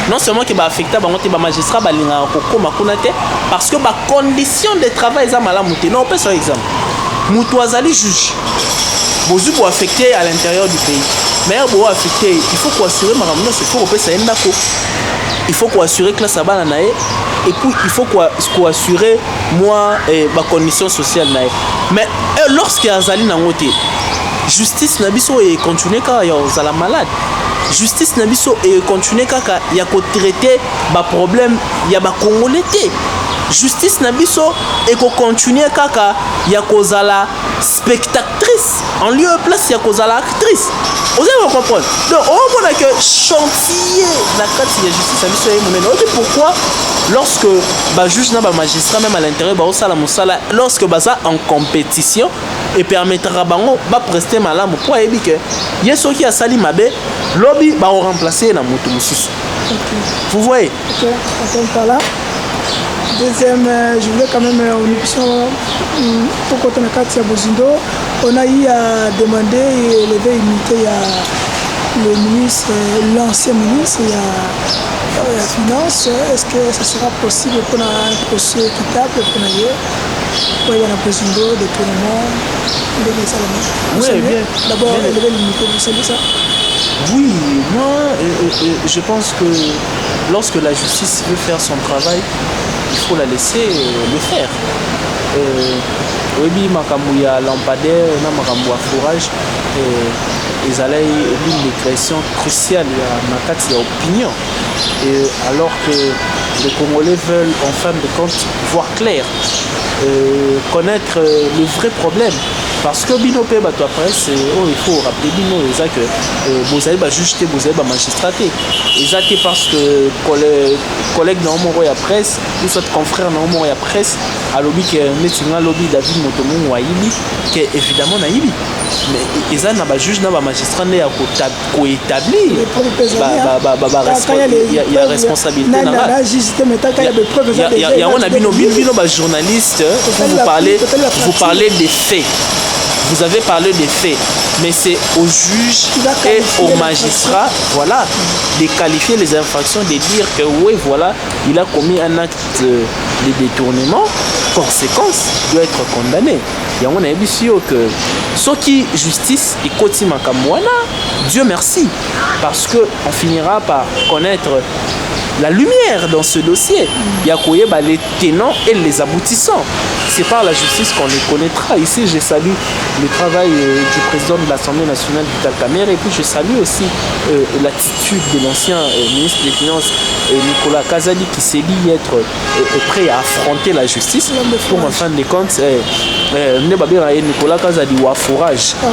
non seulement que ba affecta ba monter ba magistrat ba linga ko koma kuna te parce que ba condition de travail za malamu te non par exemple mutu azali juge bozu pour affecter à l'intérieur du pays mais pour affecter il faut assurer malamu non c'est pour opesa enda ko il faut qu'on assurer que la sabana nae et puis il faut qu'on assurer moi ma condition sociale nae. Mais lorsqu'il y a zali nangote justice na biso et continuer quand il y a la malade. Justice na biso et continuer kaka ya ko traiter ba problème ya ba congolais. Justice na biso et ko continuer kaka ya ko zala spectatrice en lieu et place ya ko zala actrice. Vous allez comprendre. Donc on voit que chantier na kati ya justice na biso e monene. Et pourquoi lorsque ba juge na ba magistrat même à l'intérieur ba osala musala lorsque ba ça en compétition et permettra bango ba prester malamu pour ebi que yeso qui a sali mabe lobby va remplacer na moto mususu. Vous voyez? Ok, attends par là. Deuxième, je voulais quand même une option pour qu'on ait quatre Bozindo. On a eu à demander et lever immunité à le ministre, l'ancien ministre, il y a la finance. Est-ce que ce sera possible qu'on ait un procès équitable pour nous? Oui, il y a un Bozindo, des tournements, des salons. Oui, bien. D'abord, lever l'immunité, vous savez ça? Oui, moi, je pense que lorsque la justice veut faire son travail, il faut la laisser le faire. Oui, makambu ya lampadaire, na makambu ya fourrage, ils allaient l'une des questions cruciales à Makati à opinion. Et alors que les Congolais veulent en fin de compte voir clair, connaître le vrai problème. Parce que Bino Pe Bato presse, il faut rappeler Bino, que vous avez juge, vous avez magistrat. Et parce que collègue dans la presse, ou soit confrère dans la presse, à lobby que Metinga lobby David Motomou ou Aïbi, qui est évidemment naïbi. Mais ils ont juge dans la magistrat qui établi. Il y a responsabilité. Il y a un journaliste, vous parlez des faits. Vous avez parlé des faits, mais c'est aux juges et aux magistrats, voilà, de qualifier les infractions, de dire que oui, voilà, il a commis un acte de détournement, conséquence, doit être condamné. Il y a un émission que ce qui justice et Kotima Kamwana, Dieu merci, parce qu'on finira par connaître la lumière dans ce dossier. Il y a les tenants et les aboutissants. C'est par la justice qu'on les connaîtra. Ici, je salue le travail du président de l'Assemblée nationale, Vital Kamerhe, et puis je salue aussi l'attitude de l'ancien ministre des Finances, Nicolas Kazadi, qui s'est dit être prêt à affronter la justice pour, en fin de compte, Nicolas Kazadi ou à fourrage. En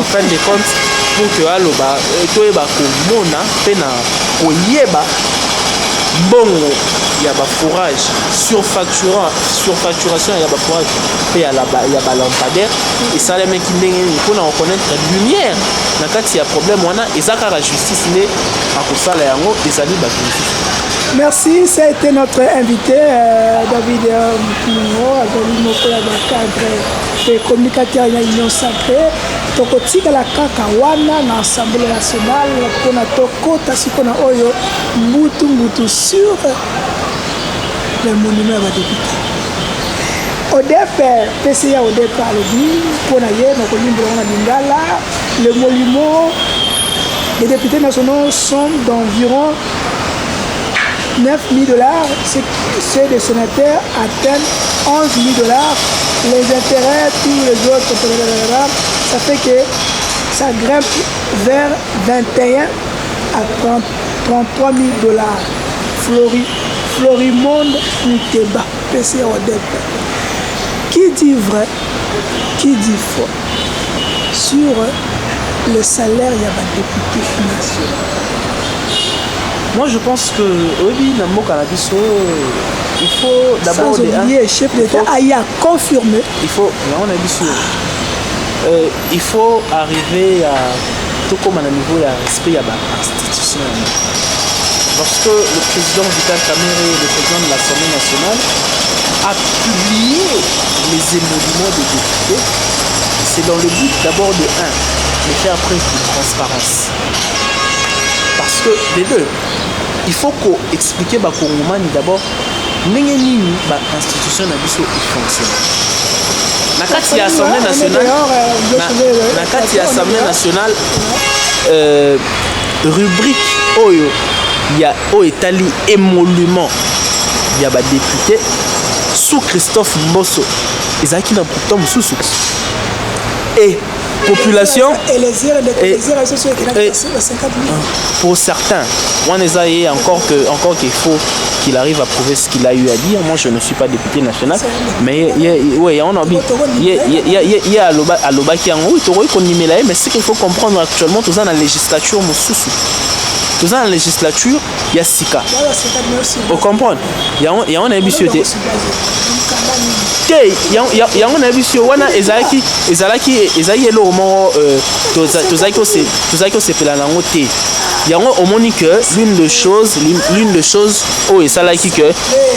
fin de compte, pour que aloba toyeba komona pe na koyeba bongo ya ba fourrage surfacturation ya ba fourrage pe ya ba lampadaire et ça les mecs qui ndenge pour reconnaître lumière na kati ya problème wana ezaka la justice ne akosala yango ezali ba justice. Merci, ça a été notre invité David Moutingo, cadre et communicateur de l'Union Sacrée. Tokotika la kaka wana na Assemblée nationale pour na tokota sikona oyo mbutu sur le monument des députés. Au départ, PCA au départ le dit pour na yé na kolimbo na lingala le monument des députés nationaux sont d'environ 9 000 $, ceux des sénateurs atteignent 11 000 $, les intérêts, tous les autres, ça fait que ça grimpe vers 21 à 33 000 $. Florimonde Nteba, PCA ODEP. Qui dit vrai, qui dit faux sur le salaire il y a des députés nationaux? Moi je pense que oui, dans mon cannabis, il faut d'abord le chef d'État a confirmé. Il faut, il faut arriver à tout comme à un niveau à respect à l'institution. Parce que le président Vital Kamerhe, le président de l'Assemblée nationale, a publié les émoluments des députés. C'est dans le but d'abord de faire preuve de transparence. Parce que les deux, il faut qu'on explique aux Congolais d'abord l'institution de l'Assemblée fonctionne. Dans l'Assemblée nationale, rubrique oyo ya o etali émolument ya ba député sous Christophe Mbosso ezaki na pourtant mususu et population et les heures sociaux qui ont 50 000 pour certains on est encore qu'il faut qu'il arrive à prouver ce qu'il a eu à dire. Moi je ne suis pas député national mais ouais on a bien il y a aloba qui en oui toro ko nimela mais ce qu'il faut comprendre actuellement tout ça dans la législature mususu tout ça dans la législature il y a sika on comprend il y a on a bisouté yango na biso wana ezalaki elo mo tozaki osepela nango te yango omoni que l'une des choses oyo esalaki que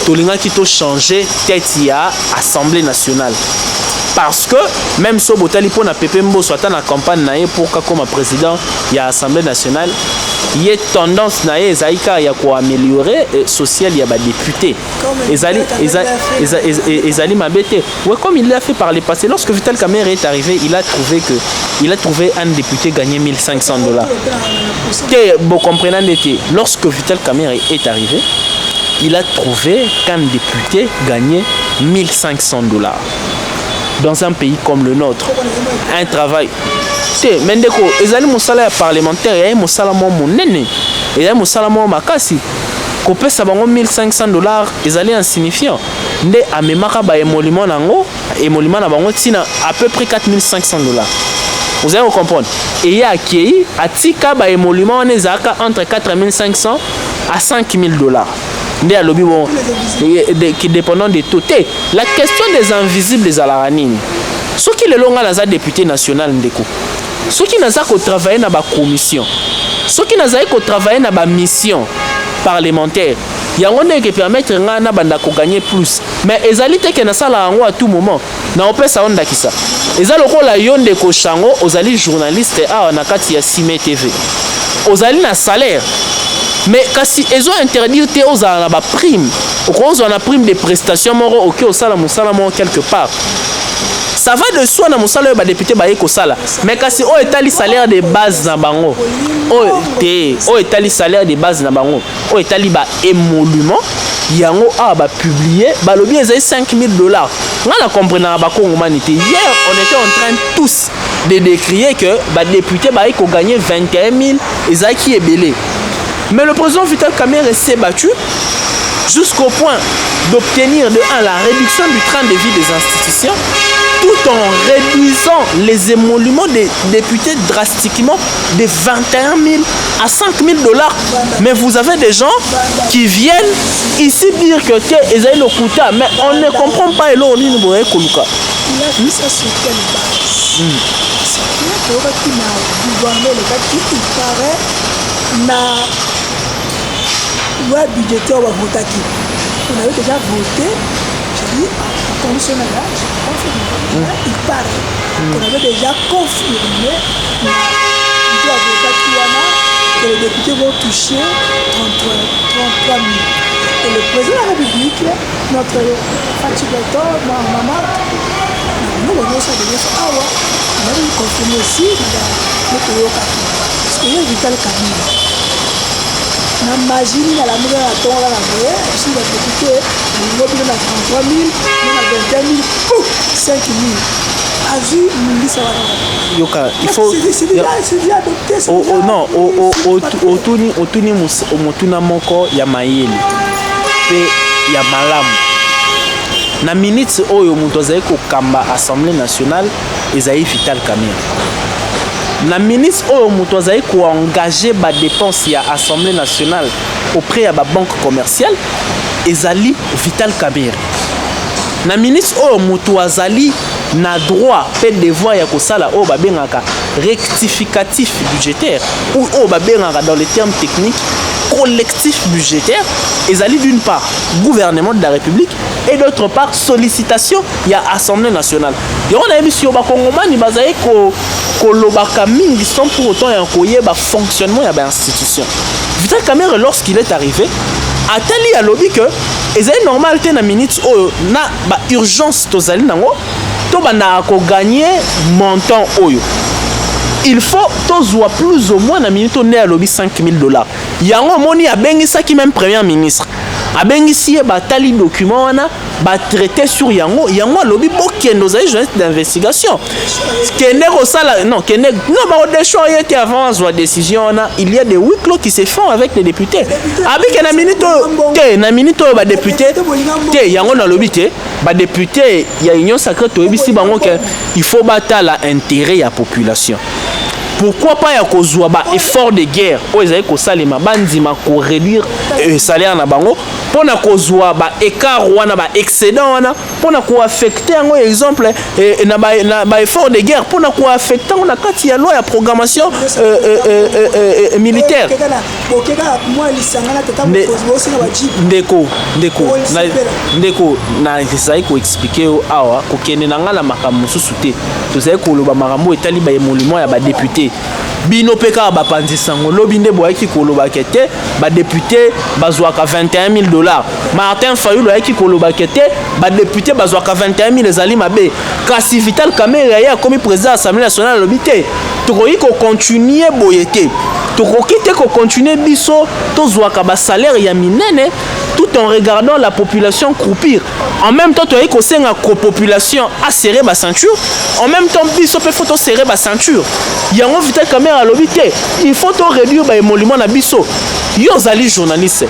tolingaki to changer tête ya Assemblée nationale parce que même so botali po na Pepe Mbosso ata na campagne na ye pour comme président ya Assemblée nationale il y a tendance na ye ezaika ya ko améliorer social ya ba député ezali mabete ouais comme il l'a fait par le passé lorsque Vital Kamerhe est arrivé il a trouvé un député gagner $1,500 que vous comprenez lorsque Vital Kamerhe est arrivé il a trouvé qu'un député gagnait $1,500 dans un pays comme le nôtre un travail mais ndeko ezali mosala ya parlementaire ya mosala mo monene ezali mosala mo makasi kopesa bango $1,500 ezali insignifiant nde amemaka ba émolument nango émolument na bango tina à peu près $4,500 vous allez comprendre et ya akei atika ba émolument on ezaka entre $4,500 à $5,000 nde alobi bon qui dépendant de tout la question des invisibles des alaranini ceux qui le longa naza député national ndeko ceux qui naza ko travailler na ba commission ceux qui naza ko travailler na ba mission parlementaire yango ndeke permettre nga na banda ko gagner plus mais ezali te ke na sala yango à tout moment na opesa onda kisa ezali lokola yonde ko chango ozali journaliste na kati ya Sime TV ozali na salaire mais kasi ezo interdire te ozala na ba prime okozo na prime de prestation moro OK osala musala moro quelque part ça va de soi na musala ba député ba yeko sala mais kasi o etali salaire de base na bango o etali salaire de base na bango o etali ba émolument yango ba publier ba lobi ezai $5,000 nga na comprendre ba kongomanité hier on était en train tous de décrier que ba député ba yeko gagner 21 000 ezaki ebele mais le président Vital Kamerhe s'est battu jusqu'au point d'obtenir la réduction du train de vie des institutions tout en réduisant les émoluments des députés drastiquement de 21 000 à $5,000. Mais vous avez des gens qui viennent ici dire que Ezaï Lokuta, mais on ne comprend pas Elo Olin Boé Koluka. Il a vu ça sur quelle base? C'est bien qu'il a gouverné le gars qui paraît na loi budgétaire ou à voter. On avait déjà voté, j'ai dit, en conditionnel, il paraît qu'on avait déjà confirmé que les députés vont toucher 33 000. Et le président de la République, notre fatiguateur, maman, nous avons ça de on avait confirmé aussi le Toyota. Parce qu'il y a Vital Kamerhe. Na imagine na la mure na tonga la vraie si les députés nous ont na 33 000 na 21 000 5 000 azu mulisa wana yoka il faut otuni motuna moko ya mayele pe ya malamu na minutes oyo muto azali kokamba Assemblée nationale ezali Vital Kamerhe na ministre oyo muto azali ko engager ba dépenses ya Assemblée nationale auprès ya ba banque commerciale ezali Vital Kamerhe na ministre oyo muto azali na droit pe devoir ya kosala oyo babengaka rectificatif budgétaire ou oyo babengaka dans les termes techniques collectif budgétaire ezali d'une part gouvernement de la République et d'autre part sollicitation ya Assemblée nationale et on a vu sur ba kongomani bazali ko lobaka mingi sans pour autant ya koyeba fonctionnement ya ba institution. Vital Kamerhe lorsqu'il est arrivé atali a lobby que ezali normal te na minutes oyo na ba urgence tozali nango to bana ko gagner montant oyo il faut tozwa plus ou moins na minute on est à lobby $5,000. Yango moni a bengisa qui même premier ministre. A bengisi ba tali document wana ba traité sur yango lobby bokendo za journaliste d'investigation. Kende ko sala non kende non ba de choix était avant la décision wana, il y a des huis clos qui se font avec les députés. Avec na minute ba député te yango na lobby te ba député ya union sacrée to ebisi bango que il faut batala intérêt ya population. Pourquoi pas ya kozwa ba effort de guerre o ezali ko salema bandima ko réduire salaire na bango pona kozwa ba écart wana ba excédent wana pona ko affecter ngo exemple na ba effort de guerre pona ko affecter on a kati ya loi ya programmation militaire ndeko na ezali ko expliquer awa ko kende na ngala makambo susu te tozali ko loba makambo etali ba émolument ya ba député bino peka ba pandisa ngolo binde boyaki koloba kete ba député bazwaka $21,000. Martin Fayulu ayaki koloba kete ba député bazwaka $21,000 ezali mabe kasi Vital Kamerhe ya comme président de l'Assemblée nationale lobité tokoki ko continuer boyete tokoki te ko continuer biso tozwaka ba salaire ya minene tout en regardant la population croupir. En même temps, tu as que la population a serré ma ceinture. En même temps, il faut serrer ma ceinture. Il y a un Vital Kamerhe à l'obité. Il faut réduire les émoluments à biso. Yo zali journaliste.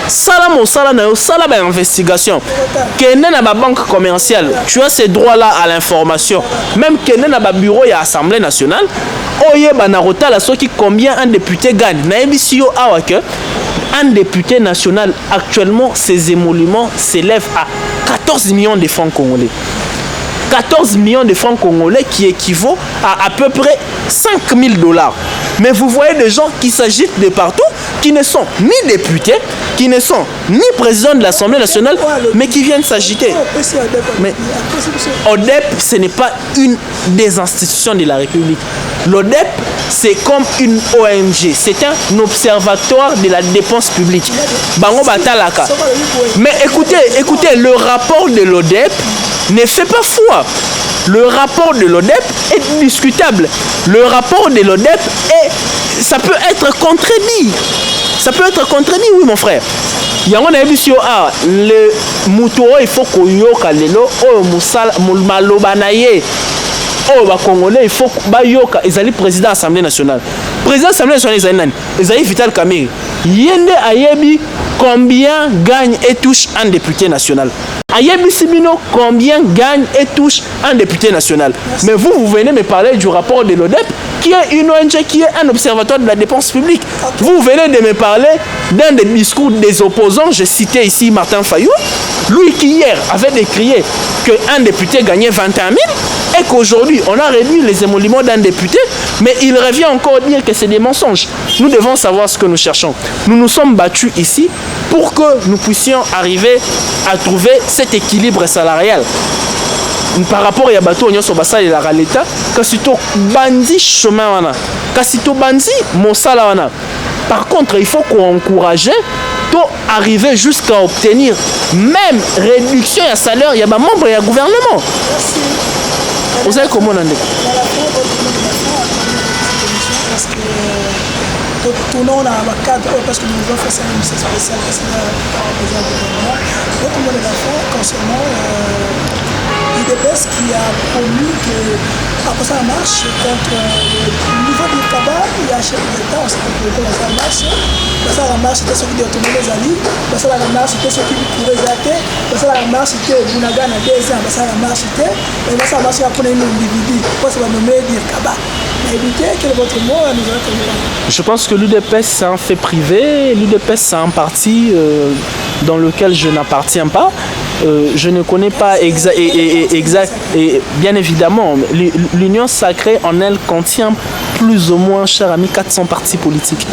Sala mon sala na yo sala ba investigation. Kene na ba banque commerciale, tu as ces droits-là à l'information. Même kene na ba bureau ya Assemblée nationale, oye ba na rotala soki combien un député gagne. Na ebisi yo awa ke un député national actuellement ses émoluments s'élèvent à 14 millions de francs congolais. 14 millions de francs congolais qui équivaut à peu près $5,000. Mais vous voyez des gens qui s'agitent de partout, qui ne sont ni députés, qui ne sont ni présidents de l'Assemblée nationale, mais qui viennent s'agiter. Mais ODEP, ce n'est pas une des institutions de la République. L'ODEP, c'est comme une ONG. C'est un observatoire de la dépense publique. Bango Batalaka. Mais écoutez, le rapport de l'ODEP ne fait pas foi. Le rapport de l'ODEP est discutable. Le rapport de l'ODEP ça peut être contredit. Ça peut être contredit, oui mon frère. Yango na ebisio le muto il faut koyoka lelo o musala maloba na ye. Oh, les Congolais, il faut que ezali président de l'Assemblée nationale. Président de l'Assemblée nationale, ezali nani? Ezali Vital Kamerhe. Yende ayebi combien gagne et touche un député national. Ayebi Sibino, combien gagne et touche un député national. Mais vous venez me parler du rapport de l'ODEP, qui est une ONG, qui est un observatoire de la dépense publique. Vous venez de me parler d'un des discours des opposants. J'ai cité ici Martin Fayulu, lui qui hier avait décrié qu'un député gagnait 21 000 et qu'aujourd'hui on a réduit les émoluments d'un député, mais il revient encore dire que c'est des mensonges. Nous devons savoir ce que nous cherchons. Nous nous sommes battus ici pour que nous puissions arriver à trouver cet équilibre salarial. Par rapport à bateau on so basali la l'État kasito bandi chemin wana kasito bandi mosala wana. Par contre il faut qu'on encourage pour arriver jusqu'à obtenir même réduction de salaire il y a membre du gouvernement. Vous savez comment on en est? Tournons dans le cadre parce que nous devons faire ça une spéciale parce que déjà gouvernement. Donc on va faire concernant l'IDPS qui a promu que après ça marche contre le niveau du tabac, il y a chef de l'État, on sait que ça marche. Ça marche, c'était ceux qui détournaient les amis. Ça marche, c'était ceux qui pourraient zater. Ça marche, c'était Bounaga à 2 ans. Ça marche, c'était. Et ça marche après un individu. Pourquoi ça va nommer dire tabac? Quel est votre mot? Je pense que l'UDPS c'est un fait privé, l'UDPS c'est un parti dans lequel je n'appartiens pas. Je ne connais pas exact et bien évidemment l'Union sacrée en elle contient plus ou moins, cher ami, 400 partis politiques.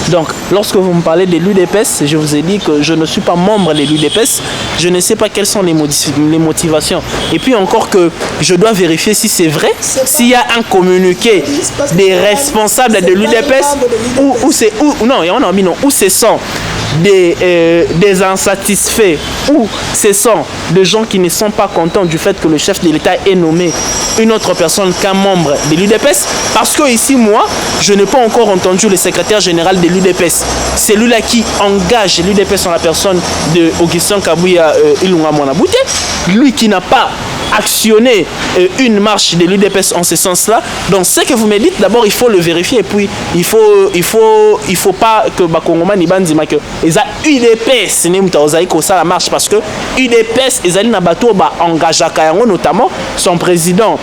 Donc, lorsque vous me parlez de l'UDPS, je vous ai dit que je ne suis pas membre de l'UDPS. Je ne sais pas quelles sont les motivations. Et puis encore que je dois vérifier si c'est vrai, s'il y a un communiqué des responsables de l'UDPS ou ce sont des insatisfaits ou ce sont des gens qui ne sont pas contents du fait que le chef de l'État ait nommé une autre personne qu'un membre de l'UDPS, parce que ici, moi, je n'ai pas encore entendu le secrétaire général de l'UDPS. C'est lui-là qui engage l'UDPS en la personne de Augustin Kabouya Ilunga Mwanabouté, lui qui n'a pas actionné une marche de l'UDPS en ce sens-là. Donc ce que vous me dites, d'abord il faut le vérifier, et puis il faut pas que Bakongoma ni bandima que ils a UDPS ni mutaozaï ko ça la marche, parce que UDPS ezali na bato ba engageaka yango, notamment son président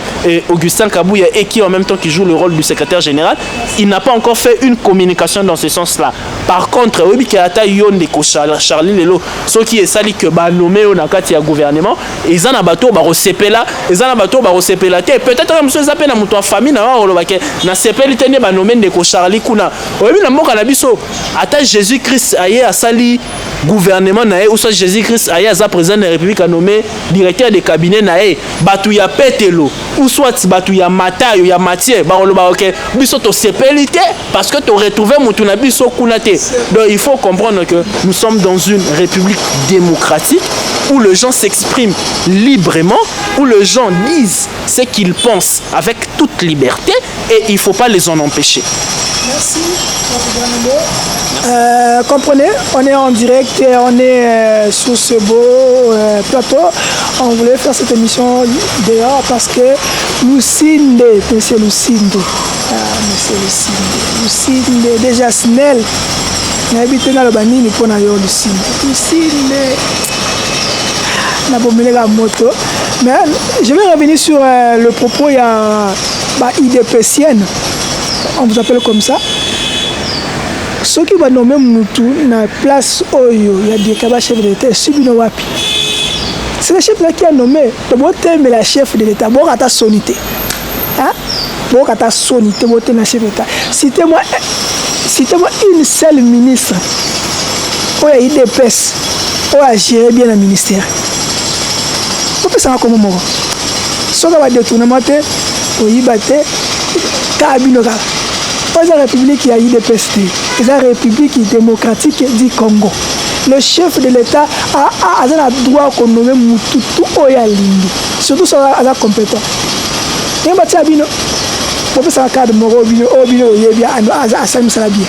Augustin Kabouya, et qui en même temps qui joue le rôle du secrétaire général. Il n'a pas encore fait une communication dans ce sens-là. Par contre, oui que ata yonde ko Charlie Lelo, ceux qui est sali que ba nommé au nakati ya gouvernement, ils en a bato ba là, ils en a bateau ba resepela te, peut-être que monsieur zape na muto famille na wa olobake na sepeli te ne ba nomé ndeko Charlie kuna oyebi na mboka na biso ata Jésus Christ aye asali gouvernement na ye, ou soit Jésus Christ aye aza président de la République a nommé directeur de cabinet na ye, batu ya Petelo ou soit batu ya Matayo ya Mathieu ba oloba OK biso to sepeli te parce que to retrouver mutu na biso kuna te. Donc il faut comprendre que nous sommes dans une république démocratique où les gens s'expriment librement, où les gens disent ce qu'ils pensent avec toute liberté, et il ne faut pas les en empêcher. Merci. Comprenez, on est en direct et on est sur ce beau plateau. On voulait faire cette émission dehors parce que Lucinde, monsieur Lucinde, Lucinde, déjà Snell, n'habite dans le banni, pour n'a eu Lucinde. Moto. Mais je vais revenir sur le propos, il y a IDPSienne, on vous appelle comme ça. Ceux qui vont nommer Moutou dans la place Oyo, il y a des cabas chefs de l'État, Subino Wapi. C'est le chef là qui a nommé, le bon thème est la chef de l'État, bon à ta sonité. Bon à ta sonité, bon thème la chef de l'État. Citez-moi une seule ministre, où il y a IDPS, où a géré bien le ministère. Ça va comme moi. Si on va détournement, on y battait, Kabinoga. Pas la République qui a eu des pestes. C'est la République démocratique du Congo. Le chef de l'État a le droit qu'on nomme Mututu Oyalindi. Surtout sur la compétence. Il y a un bâtiment Abino. On peut savoir cadre Moro Obino, Yebia, Assam Salabi.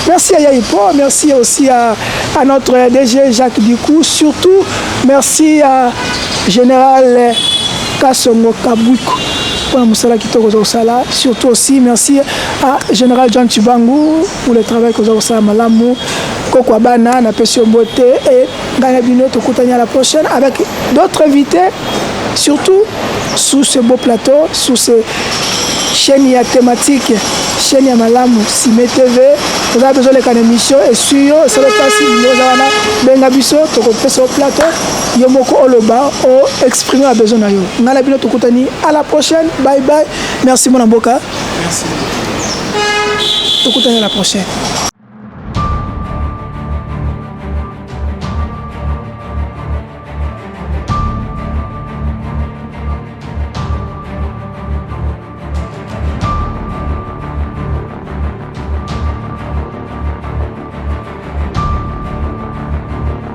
Merci à Yaïpo, merci aussi à notre DG Jacques Dicou, surtout merci à Général Kassongo Kabouiko pour la Moussala Kitoko Sala, surtout aussi merci à Général John Tubangou pour le travail que vous avez fait à Malamou, Kokwabana, Napesio Mbote et Ganabino Tokutani à la prochaine avec d'autres invités, surtout sous ce beau plateau, sous ce chaîne thématique, chaîne Malamu, Sime TV. Vous avez besoin de l'émission et sur c'est le cas si vous avez Bengabiso, tu peux sur le plateau, Yomoko Oloba, ou exprimer à besoin de vous. Nalabino Tokutani, à la prochaine, bye bye. Merci mon amboka. Merci. Tokutani à la prochaine.